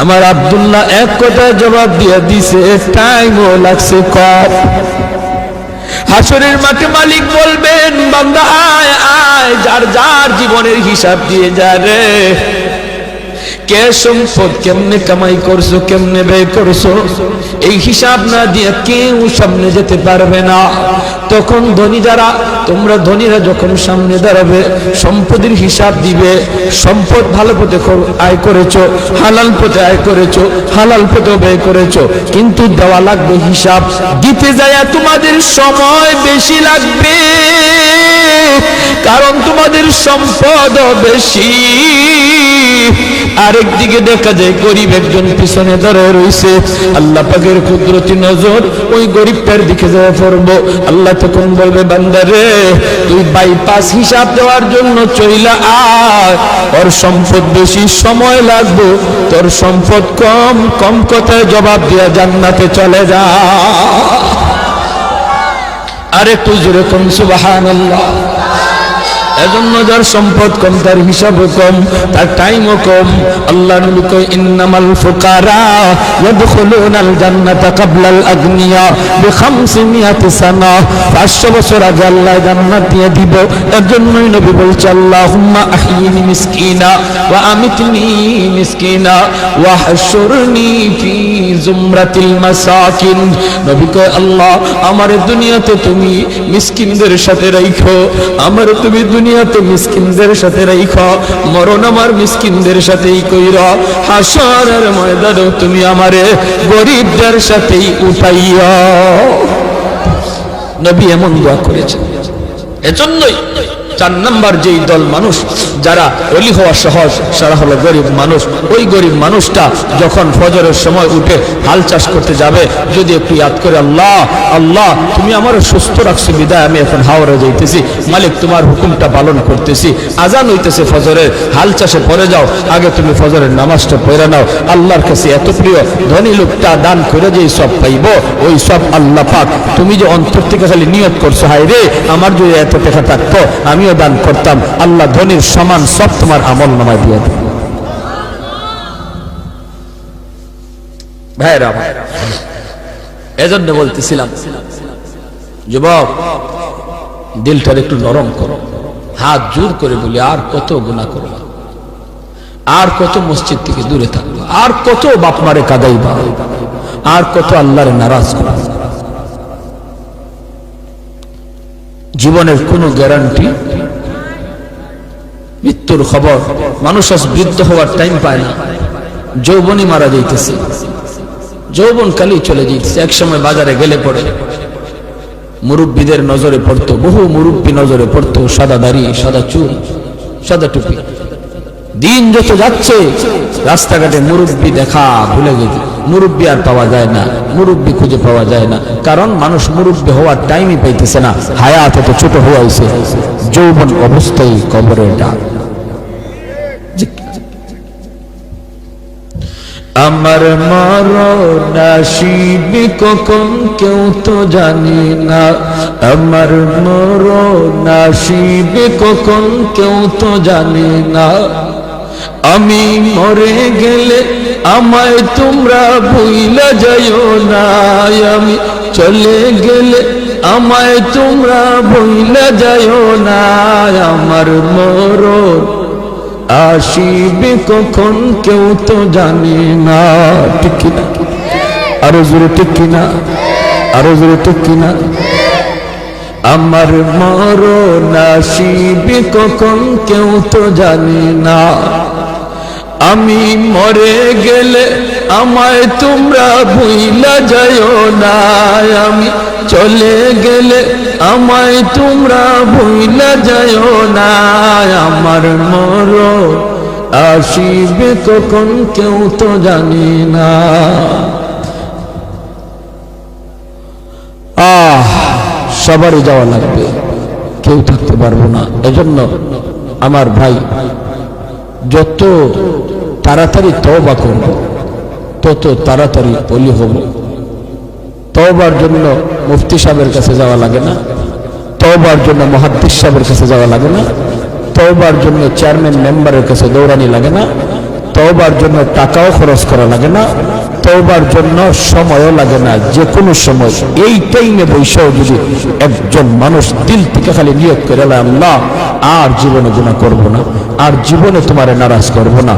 আমার আব্দুল্লাহ 1 কটা জবাব দিয়ে দিছে, টাইমও লাগছে কম। হাসরের মাঠে মালিক বলবেন, বান্দা আয় আয়, যার যার জীবনের হিসাব দিয়ে যা রে। কে সম্পদ কেমনে কামাই করছো, কেমনে ব্যয় করছো, এই হিসাব না দিয়ে কেউ সামনে যেতে পারবে না। তখন ধনী যারা, তোমরা ধনীরা যখন সামনে দাঁড়াবে, সম্পদের হিসাব দিবে। সম্পদ ভালো পথে আয় করেছো, হালাল পথে আয় করেছো, হালাল পথে ব্যয় করেছো, কিন্তু দেওয়া লাগবে হিসাব। দিতে যায় তোমাদের সময় বেশি লাগবে, কারণ তোমাদের সম্পদ বেশি। আরেকদিকে দেখা যায় গরিব একজন পিছনে দাঁড়িয়ে রয়েছে। আল্লাহ পাকের কুদরতি নজর ওই গরিবটার দিকে যায় পড়বো। আল্লাহ তখন বলবে, বান্দা রে, তুই বাইপাস হিসাব দেওয়ার জন্য চইলা আয়, ওর সম্পদ বেশি, সময় লাগবে, তোর সম্পদ কম, কম কথায় জবাব দিয়া জান্নাতে চলে যা। আরে তুই যেরকম সুবহানাল্লাহ। এজন্য যার সম্পদ কম, তার হিসাবও কম, তার টাইমও কম। আল্লাহ নবী কয়, ইন্নামাল ফুকারা ইয়াদখুলুনাল জান্নাতা ক্বাবলাল আগনিয়া বি500 সানা। 500 বছর আগে আল্লাহ জান্নাত দিয়ে দিব। এজন্যই নবী বলছে, আল্লাহুম্মা আহয়িনি মিসকিনা ওয়া আমিতনি মিসকিনা ওয়া হাশুরনি ফি জুমরাতিল মাসাকিন। নবী কয়, আল্লাহ আমার দুনিয়াতে তুমি মিসকিনদের সাথে রাখো, আমার তুমি দুনিয়াতে মিসকিনদের সাথে রাখো, মরণ আমার মিসকিনদের সাথেই কইরা, হাসরের ময়দানে তুমি আমারে গরিবদের সাথেই উঠাইয়া। নবী এমন দোয়া করেছেন। এজন্যই 4 নাম্বার যেই দল মানুষ যারা ওলি হওয়া সহজ, সারা হলো গরিব মানুষ। ওই গরিব মানুষটা যখন ফজরের সময় উঠে হাল চাষ করতে যাবে, যদি একটু ইয়াদ করে, আল্লাহ আল্লাহ তুমি আমার সুস্থ রাখছো বিদায় আমি এখন হাওড়ে যাইতেছি, মালিক তোমার হুকুমটা পালন করতেছি। আজান হইতেছে ফজরের, হাল চাষে পড়ে যাও, আগে তুমি ফজরের নামাজটা পড়ে নাও। আল্লাহর কাছে এত প্রিয়, ধনী লোকটা দান করে যেই সব পাইব, ওই সব আল্লাহ পাক তুমি যে অন্তর থেকে খালি নিয়ত করছো, হায় রে আমার যদি এত টাকা থাকতো আমিও দান করতাম, আল্লাহ ধনীর সমান সব তোমার আমল নামায় দিয়ে দেবে। ভাইরা, এজন্য বলতেছিলাম, যুবক দিলটার একটু নরম করো, হাত জোর করে বলি, আর কত গুনাহ করবা, আর কত মসজিদ থেকে দূরে থাকবা, আর কত বাপ মারে কাঁদাইবা, আর কত আল্লাহরে নারাজ করবা। জীবনের কোনো গ্যারান্টি, মৃত্যুর খবর, মানুষ আজ বৃদ্ধ হওয়ার টাইম পায় না, যৌবনই মারা যাইতেছে, যৌবন কালি চলে যাইতেছে। একসময় বাজারে গেলে পড়ে মুরব্বীদের নজরে পড়তো, বহু মুরব্বী নজরে পড়তো, সাদা দাড়ি, সাদা চুল, সাদা টুপি। দিন যত যাচ্ছে রাস্তাঘাটে মুরব্বী দেখা ভুলে গেছে, মুরব্বী আর পাওয়া যায় না, মুরব্বী খুঁজে পাওয়া যায় না, কারণ মানুষ মুরব্বী হওয়ার টাইমই পাইতেছে না। হায়াত এত ছোট হয়েছে, যৌবন অবস্থায় কবরের ডাক। আমার মরণ আসিবে কখন কেউ তো জানে না, আমার মরণ আসিবে কখন কেউ তো জানে না। আমি মরে গেলে আমায় তোমরা ভুইলা যাইও না, আমি চলে গেলে আমায় তোমরা ভুইলা যাইও না। আমার মরণ আসিবে কখন কেউ তো জানে না। ঠিক কিনা? আরো জোরে ঠিক কিনা? আরো জোরে ঠিক কিনা? আমার মরণ আসিবে কখন কেউ তো জানে না। আমি মরে গেলে আমায় তোমরা ভুইলা যাইও না, আমি চলে গেলে আমায় তোমরা ভুইলা যাইও না। আমার মরণ আসিবে কখন কেউ তো জানে না। সবারই যাওয়া লাগবে, কেউ থাকতে পারবো না। এজন্য আমার ভাই, যত তাড়াতাড়ি তওবা করব তত তাড়াতাড়ি ওলি হব। তওবার জন্য মুফতি সাহেবের কাছে যাওয়া লাগে না, তওবার জন্য মুহাদ্দিস সাহেবের কাছে যাওয়া লাগে না, তওবার জন্য চেয়ারম্যান মেম্বারের কাছে দৌড়ানি লাগে না, তওবার জন্য টাকাও খরচ করা লাগে না, তওবার জন্য সময়ও লাগে না। যে কোনো সময় এই টাইমে বৈশাও যদি একজন মানুষ দিল থেকে খালি নিয়ত করে, আল্লাহ আর জীবনে গুনাহ করব না, আর জীবনে তোমারে নারাজ করব না,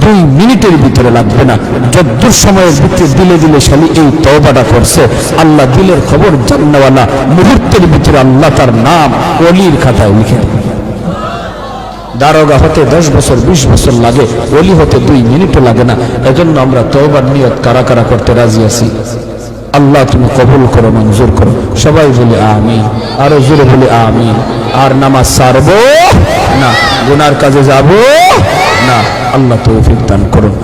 2 মিনিটের ভিতরে লাগবে না, যদ্দূর সময়ের ভিতরে দিলে দিলে খালি এই তওবাটা করছে, আল্লাহ দিলের খবর জান্নাওয়ালা মুহূর্তের ভিতরে আল্লাহ তার নাম ওলির খাতায় লিখে দেবে। দারোগা হতে 10 বছর 20 বছর লাগে, ওলি হতে 2 মিনিটও লাগে না। এজন্য আমরা তওবার নিয়ত কারা কারা করতে রাজি আছি? আল্লাহ তুমি কবুল করো, মঞ্জুর করো। সবাই বলে আমিন, আরো জোরে বলে আমিন। আর নামাজ ছাড়বো না, গুনার কাজে যাব না। আল্লাহ তৌফিক দান করুন।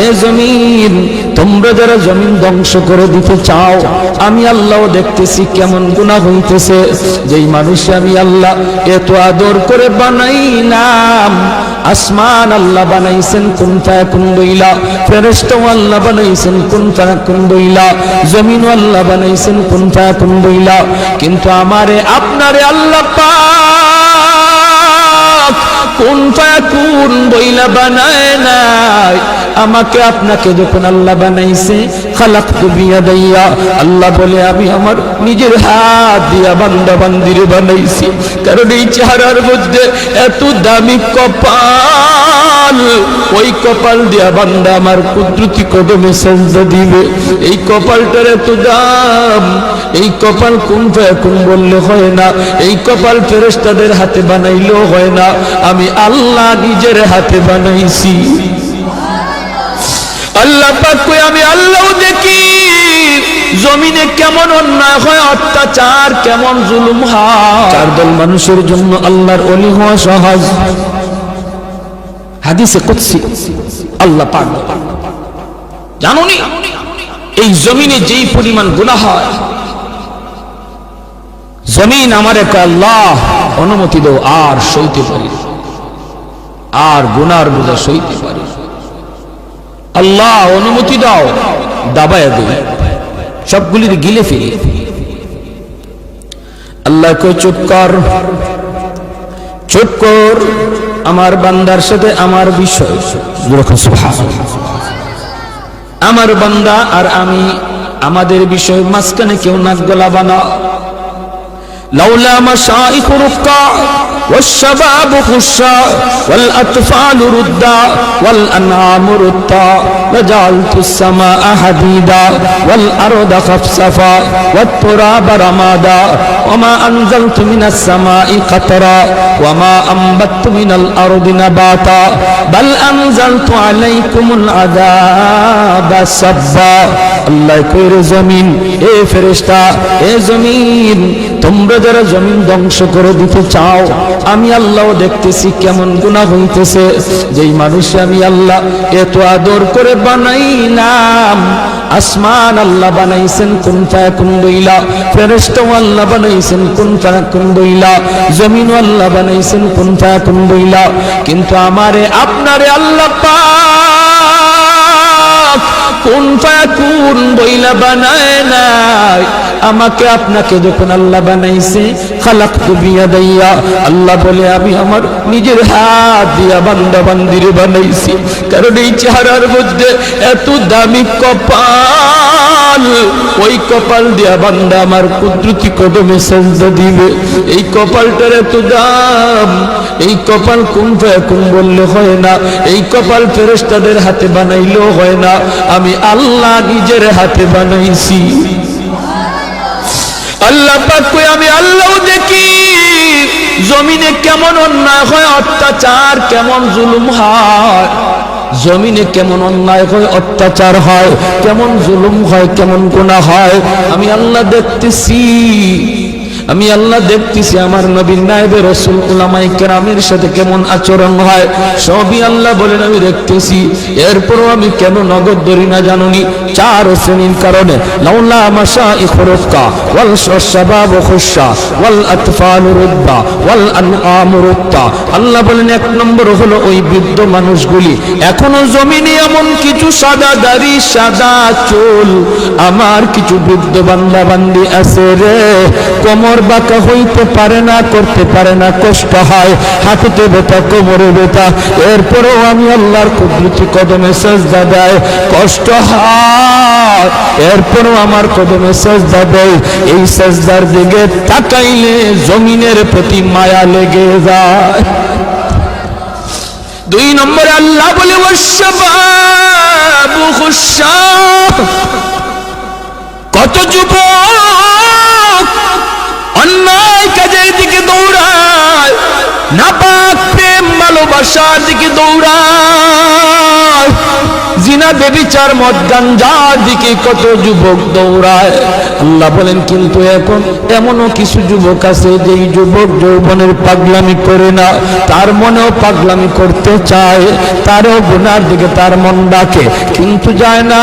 এ জমিন, তোমরা যারা জমিন ধ্বংস করে দিতে চাও, আমি আল্লাহ দেখতেছি কেমন গুনাহ হইতেছে। যেই মানুষ আমি আল্লাহ এত আদর করে বানাইলাম, আসমান আল্লাহ বানাইছেন কুন ফায়াকুন বইলা, ফেরেশতা আল্লাহ বানাইছেন কুন ফায়াকুন বইলা, জমিন আল্লাহ বানাইছেন কুন ফায়াকুন বইলা, কিন্তু আমারে আপনারে আল্লাহ পাক কুন ফায়াকুন বইলা বানায় নাই। আমাকে আপনাকে যখন আল্লাহ বানাইছে, খালাকতু বিয়াদাইয়া, আল্লাহ বলে আমি আমার নিজের হাত দিয়া বান্দা বান্দিরে বানাইছি। কারণ এই চেহারার মধ্যে এত দামি কপাল, ওই কপাল দিয়া বান্দা আমার কুদরতি কদমে সেজদা দিবে। এই কপালটার এত দাম, এই কপাল কুন ফায়াকুন বললে হয় না, এই কপাল ফেরেশতাদের হাতে বানাইলেও হয় না, আমি আল্লাহ নিজের হাতে বানাইছি। আল্লাহ পাক কই আমি আল্লাহ দেখি জমিনে কেমন অন্যায় হয়, অত্যাচার কেমন জুলুম হয়। 4 দল মানুষের জন্য আল্লাহর ওলি হওয়া সহজ। হাদিসে কুদসি আল্লাহ পাক জানোনি, এই জমিনে যেই পরিমাণ গুনাহ হয়, জমিন আমারে কয় আল্লাহ অনুমতি দাও, আর সইতে পারি, আর গুনার বোঝা সইতে পারি, আল্লাহ অনুমতি দাও, দাবায় দিই, সবগুলির গিলে ফেলি। আল্লাহ কই চুপ কর, চুপ কর, আমার বান্দার সাথে আমার বিষয়, আমার বান্দা আর আমি, আমাদের বিষয় মাঝখানে কেউ নাক গলাবা না। লাউলা মাশাইখ রুক্কা والشباب خشاع والأطفال ردا والأنعام ردا لجعلت السماء حديدا والأرض خفصفا والتراب رمادا وما أنزلت من السماء قطرا وما أنبت من الأرض نباتا بل أنزلت عليكم العذاب سبا الله كير زمين اے فرشتہ اے زمین তোমরা যারা জমিন ধ্বংস করে দিতে চাও, আমি আল্লাহ দেখতেছি কেমন গুনাহ হইতেছে। যেই মানুষ আমি আল্লাহ এত আদর করে বানাইলাম, আসমান আল্লাহ বানাইছেন কুন ফায়াকুন বইলা, ফেরেশতা আল্লাহ বানাইছেন কুন ফায়াকুন বইলা, জমিন আল্লাহ বানাইছেন কুন ফায়াকুন বইলা, কিন্তু আমারে আপনারে আল্লাহ পাক কুন ফায়াকুন বইলা বানায় নাই। আমাকে আপনাকে যখন আল্লাহ বানাইছে, খালাকতু বিয়াদাইয়া, আল্লাহ বলে আমি আমার নিজের হাত দিয়া বান্দা বান্দিরে বানাইছি। কারণ এই চেহারার মধ্যে এত দামি কপাল, ওই কপাল দিয়া বান্দা আমার কুদরতি কদমে সেজদা দিবে। এই কপালটার এত দাম, এই কপাল কুন ফায়াকুন বললে হয় না, এই কপাল ফেরেশতাদের হাতে বানাইলেও হয় না, আমি আল্লাহ নিজের হাতে বানাইছি। আল্লাহ পাক কই আমি আল্লাহ দেখি জমিনে কেমন অন্যায় হয়, অত্যাচার কেমন জুলুম হয়, জমিনে কেমন অন্যায় হয়, অত্যাচার হয়, কেমন জুলুম হয়, কেমন গুনাহ হয়, আমি আল্লাহ দেখতেছি। আমি আল্লাহ দেখতেছি আমার নবীর নায়েবে রাসূল উলামায়ে কেরামের সাথে কেমন আচরণ হয়, সবই আল্লাহ বলেন আমি দেখতেছি। এরপরও আমি কেন নগদ ধরি না জানুনি? 4 শ্রেণীর কারণে। লাউলা মাশাইখ রুক্কা ওয়াল শাবাব খুশা ওয়াল আতফাল রুদ্দা ওয়াল আনআম রুক্তা। আল্লাহ বলেন 1 নম্বর হলো ওই বৃদ্ধ মানুষগুলি, এখনো জমিনে এমন কিছু সাদা দাড়ি সাদা চুল আমার কিছু বৃদ্ধ বান্দা বান্দি আছে রে, কোমর বাঁকা হইতে পারে না, করতে পারে না, কষ্ট হয়, হাঁটুতে ব্যথা, কোমরে ব্যথা, এরপরেও আমি আল্লাহর কুদরতি কদমে সেজদা দেয়, কষ্ট হয়, এরপরেও আমার কদমে সেজদা দেয়। এই সেজদার দিকে তাকাইলে জমিনের প্রতি মায়া লেগে যায়। 2 নম্বরে আল্লাহ বলে ওয়াশবাবু খুশা, কত যুবক অন্যায় কাজের দিকে দৌড়ায়, নাপাক প্রেম ভালোবাসার দিকে দৌড়ায়, জিনা বেবিচার মদ গাঞ্জার দিকে কত যুবক দৌড়ায়। আল্লাহ বলেন কিন্তু এখন এমনও কিছু যুবক আছে যেই যুবক যৌবনের পাগলামি করে না, তার মনেও পাগলামি করতে চায়, তারও গুনার দিকে তার মন ডাকে কিন্তু যায় না।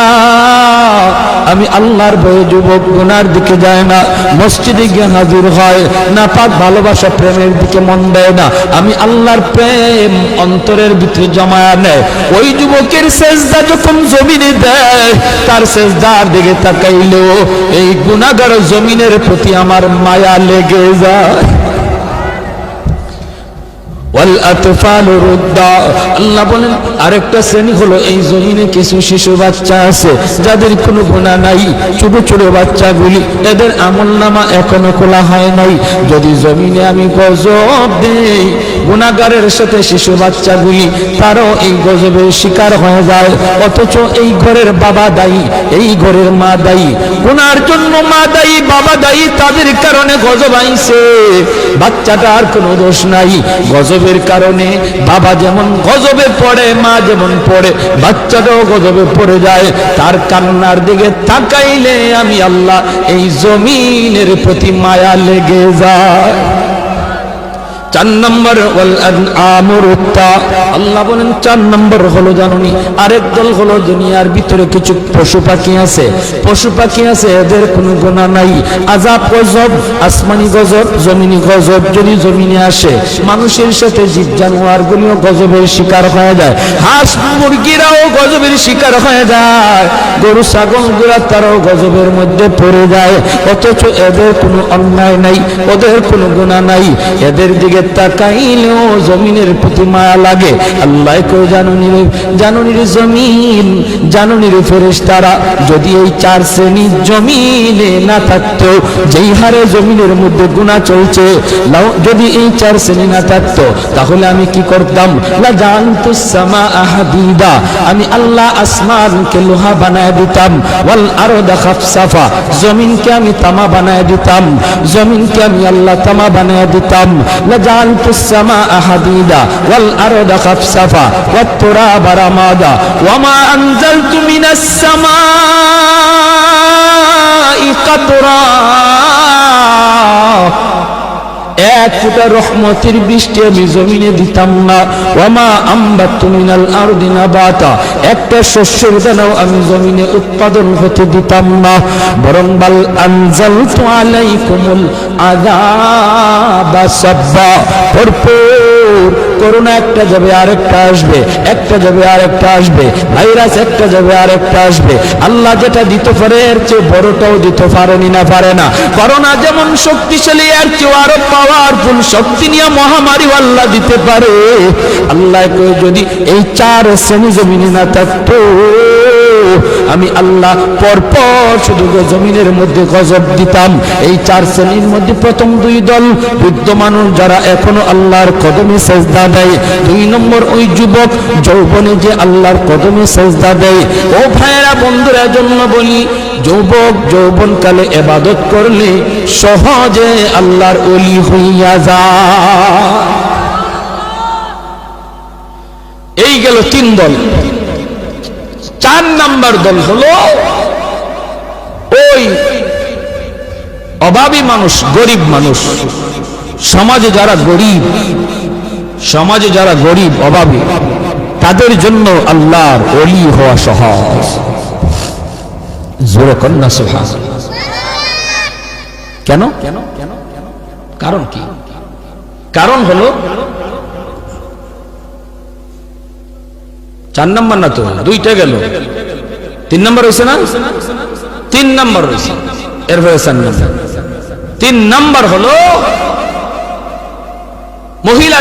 আমি আল্লাহর ভয়ে যুবক গুনার দিকে যায় না, মসজিদে গিয়ে হাজির হয় না, পাক ভালোবাসা প্রেমের দিকে মন দেয় না, আমি আল্লাহর প্রেম অন্তরের ভিতরে জমায়া নেয়। ওই যুবকের সেজদা যখন জমিনে দেয়, তার সেজদার দিকে তাকাইলেও এই গুনাহগার জমিনের প্রতি আমার মায়া লেগে যায়। আল্লাহ বলেন আরেকটা শ্রেণী হলো এই জমিনে কিছু শিশু বাচ্চা আছে যাদের কোনো গুনাহ নাই, ছোট ছোট বাচ্চাগুলি, এদের আমলনামা এখনো খোলা হয় নাই। যদি জমিনে আমি গজব দেই, গুনাহগারের সাথে শিশু বাচ্চাগুলি তারও এই গজবের শিকার হয়ে যায়, অথচ এই ঘরের বাবা দায়ী, এই ঘরের মা দায়ী, গুনার জন্য মা দায়ী, বাবা দায়ী, তাদের কারণে গজব আইছে, বাচ্চাটার কোনো দোষ নাই। গজবের কারণে বাবা যেমন গজবে পড়ে, মা যেমন পড়ে, বাচ্চাটাও গজবে পড়ে যায়। তার কান্নার দিকে তাকাইলে আমি আল্লাহ এই জমিনের প্রতি মায়া লেগে যায়। 4 নম্বর ওয়াল আনআম রুক্তা। আল্লাহ বলেন 4 নম্বর হলো জানুনি আরেক দল হলো দুনিয়ার ভিতরে কিছু পশু পাখি আছে, পশু পাখি আছে এদের কোনো গুনাহ নাই, আযাব গজব, আসমানি গজব, জমিনি গজব যদি জমিনে আসে, মানুষের সাথে জীব জানোয়ারগুলিও গজবের শিকার হয়ে যায়, হাঁস মুরগিরাও গজবের শিকার হয়ে যায়, গরু ছাগলগুলা তারাও গজবের মধ্যে পড়ে যায়, অথচ এদের কোনো অন্যায় নাই, ওদের কোনো গুনাহ নাই, এদের দিকে তাকাইলেও জমিনের প্রতি মায়া লাগে। আল্লাহ কই জানুনির জমিন, জানুনির ফেরেশতারা যদি এই 4 শ্রেণী জমিনে না থাকতো, যেই হারে জমিনের মধ্যে গুনাহ চলছে, যদি এই 4 শ্রেণী না থাকতো তাহলে আমি কি করতাম? লা জানতুস সামা হাদিদা, আমি আল্লাহ আসমানকে লোহা বানায় দিতাম, ওয়াল আরদা খাফসাফা, জমিনকে আমি তামা বানায় দিতাম, জমিনকে আমি আল্লাহ তামা বানায় দিতাম, لجعلت السماء حديدا والأرض خفصفا والتراب رمادا وما أنزلت من السماء قطرا, এক ফোঁটা রহমতের বৃষ্টি আমি জমিনে দিতাম না, ওয়ামা আম্বাতু মিনাল আরদি নাবাতা, একটা শস্যের দানাও আমি জমিনে উৎপাদন হতে দিতাম না, বরং বাল আনজালতু আলাইকুমুল আযাবা সাব্বা, ভরপুর করোনা একটা যাবে আরেকটা আসবে, একটা যাবে আরেকটা আসবে, ভাইরাস একটা যাবে আরেকটা আসবে, আল্লাহ যেটা দিতে পারে এর চেয়ে বড়টাও দিতে পারেনি না পারে না। করোনা যেমন শক্তিশালী, এর চেয়ে আরো পাওয়ারফুল শক্তি নিয়ে মহামারী আল্লাহ দিতে পারে। আল্লাহ কই যদি এই 4 শ্রেণী জমিনে না থাকতো, আমি আল্লাহ পরপর শুধু জমিনের মধ্যে গজব দিতাম। এই 4 শ্রেণীর মধ্যে প্রথম 2 দল বৃদ্ধ মানুষ যারা এখনো আল্লাহর কদমে সেজদা দেয়, 2 নম্বর ওই যুবক যৌবনে যে আল্লাহর কদমে সেজদা দেয়। ও ভাইয়েরা বন্ধুরা, জন্য বলি যুবক যৌবনকালে ইবাদত করলে সহজে আল্লাহর ওলি হইয়া যায়। এই গেল 3 দল। 4 নাম্বার দল হলো ওই অভাবী মানুষ, গরিব মানুষ, সমাজে যারা গরিব অভাবী, তাদের জন্য আল্লাহর ওলি হওয়া সহজ। জোরে কন্যা সুবহানাল্লাহ। কেন? কারণ কি? কারণ হলো 4 নম্বর না তো, 2টা গেল, 3 নম্বর হয়েছে না? 3 নম্বর হয়েছে, এরপরে 4 নম্বর। 3 নম্বর হলো মহিলা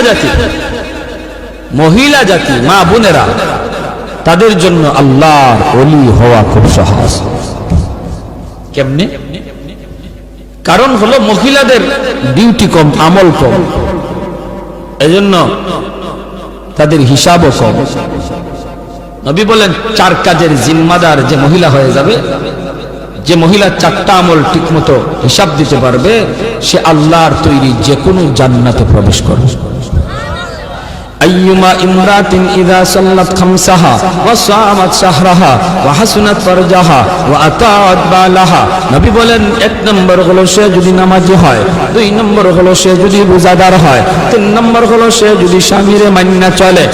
জাতি, মা বোনেরা, তাদের জন্য আল্লাহর ওলি হওয়া খুব সহজ। কেমনে? কারণ হলো মহিলাদের ডিউটি কম, আমল কম, এজন্য তাদের হিসাবও কম। নবী বলেন 4 কাজের জিম্মাদার যে মহিলা হয়ে যাবে, যে মহিলা 4টা আমল ঠিকমতো হিসাব দিতে পারবে, সে আল্লাহর তৈরি যে কোনো জান্নাতে প্রবেশ করবে। আইয়ুমা ইমরাতিন ইযা সাল্লাত খামসাহা ওয়া সামাত শাহরাহা ওয়া হাসনাত ফারজাহা ওয়া আতাআত বালাহা। নবী বলেন 1 নম্বর হলো সে যদি নামাজি হয়, 2 নম্বর হলো সে যদি রোজাদার হয়, 3 নম্বর হলো সে যদি স্বামীরে মান্না চলে,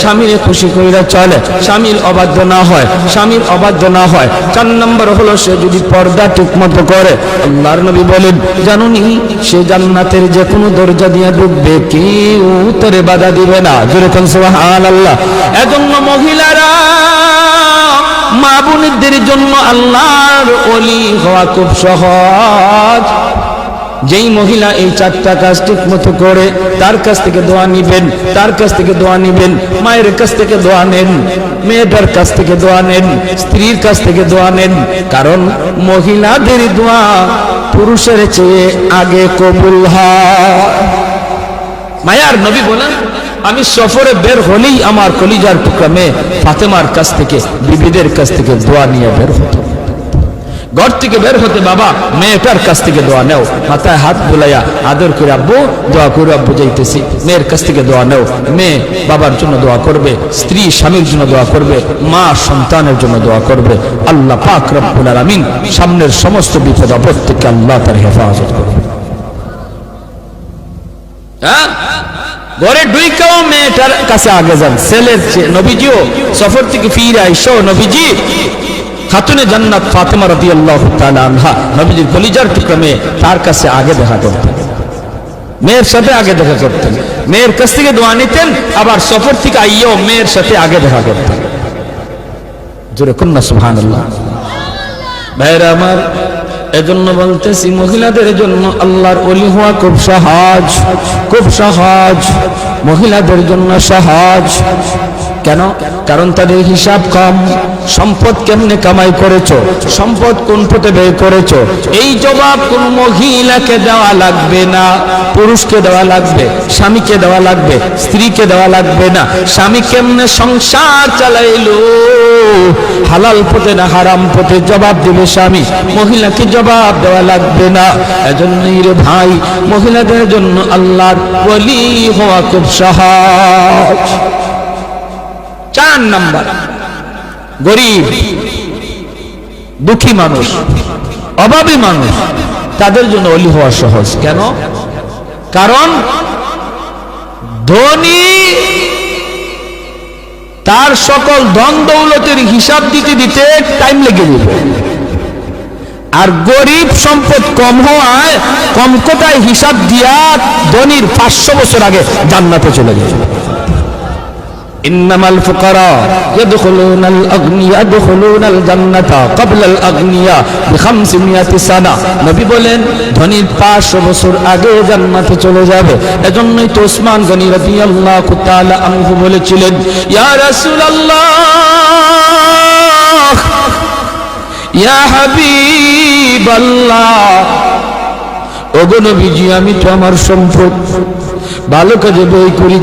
স্বামীরে খুশি কইরা চলে, স্বামীর অবাধ্য না হয়, 4 নম্বর হলো সে যদি পর্দা ঠিকমতো করে। আল্লাহর নবী বলেন, জানুনি সে জান্নাতের যে কোনো দরজা দিয়ে ঢুকবে, কেউ উত্তরে বাধা দিবে না। জোরে কোন সুবহানাল্লাহ। এজন্য মহিলারা, মা বোনদের জন্য আল্লাহর ওলি হওয়া খুব সহজ। যেই মহিলা এই 4টা কাজ ঠিক মতো করে, তার কাছ থেকে দোয়া নিবেন, মায়ের কাছ থেকে দোয়া নেন, মেয়েটার কাছ থেকে দোয়া নেন, স্ত্রীর কাছ থেকে দোয়া নেন। কারণ মহিলাদের দোয়া পুরুষের চেয়ে আগে কবুল হয়। মায়ার নবী বলেন, আমি সফরে বের হলেই আমার কলিজার টুকরা মেয়ে ফাতেমার কাছ থেকে, বিবিদের কাছ থেকে দোয়া নিয়ে বের হতো। ঘর থেকে বের হতে বাবা মেয়েটার কাছ থেকে দোয়া নেও, মাথায় হাত বুলাইয়া আদর করে আব্বু দোয়া করে, আব্বু যাইতেছি, মেয়ের কাছ থেকে দোয়া নেও। মেয়ে বাবার জন্য দোয়া করবে, স্ত্রী স্বামীর জন্য দোয়া করবে, মা সন্তানের জন্য দোয়া করবে। আল্লাহ পাক রব্বুল আলামিন সামনের সমস্ত বিপদ আপদ থেকে আল্লাহ তার হেফাজত করবে। ঘরে ঢুইকাও মেয়েটার কাছে আগে যান, ছেলের নবীজিও সফর থেকে ফিরে আইসো, নবীজি খাতুনে জান্নাত ফাতেমা রাদিয়াল্লাহু তাআলা আনহা, নবীজির কলিজার টুকরা মেয়ে, তার কাছে আগে দেখা করতেন, মেয়ের সাথে আগে দেখা করতেন, মেয়ের কাছ থেকে দোয়া নিতেন, আবার সফর থেকে আইও মেয়ের সাথে আগে দেখা করতেন। জোরে কন্যা সুবহানাল্লাহ। ভাইরা আমার, এজন্য বলতেছি মহিলাদের জন্য আল্লাহর ওলি হওয়া খুব সহজ, মহিলাদের জন্য সহজ। কেন? কারণ তাদের হিসাব কম। সম্পদ কেমনে কামাই করেছো, সম্পদ কোন পথে ব্যয় করেছো, এই জবাব কোন মহিলাকে দেওয়া লাগবে না, পুরুষকে দেওয়া লাগবে, স্বামীকে দেওয়া লাগবে, স্ত্রীকে দেওয়া লাগবে না। স্বামী কেমনে সংসার চালাইলো, হালাল পথে না হারাম পথে, জবাব দিবে স্বামী, মহিলাকে জবাব দেওয়া লাগবে না। এজন্যই রে ভাই, মহিলাদের জন্য আল্লাহর ওলি হওয়া খুব সহজ। 4 নাম্বার, গরিব দুঃখী মানুষ, অভাবী মানুষ, তাদের জন্য ওলি হওয়া সহজ। কেন? কারণ ধনী তার সকল ধন দৌলতের হিসাব দিতে দিতে টাইম লেগে যাবে, আর গরিব সম্পদ কম হওয়ায় কম কোটায় হিসাব দিয়া ধনীর 500 বছর আগে জান্নাতে চলে যাবে। ইন্নামাল ফুকারা ইয়াদখুলুনাল আগনিয়া ইয়াদখুলুনাল জান্নাতা ক্বাবলাল আগনিয়া বি500 সানা। নবী বলেন ধনীর 500 বছর আগে জান্নাতে চলে যাবে। এজন্যই তো ওসমান গনি রাদিয়াল্লাহু তাআলা আনহু বলেছিলেন, ইয়া রাসূলুল্লাহ, ইয়া হাবিবাল্লাহ, ওগো নবীজি, আমি তো আমার সম্পদ ভালো কাজে ব্যয় করি,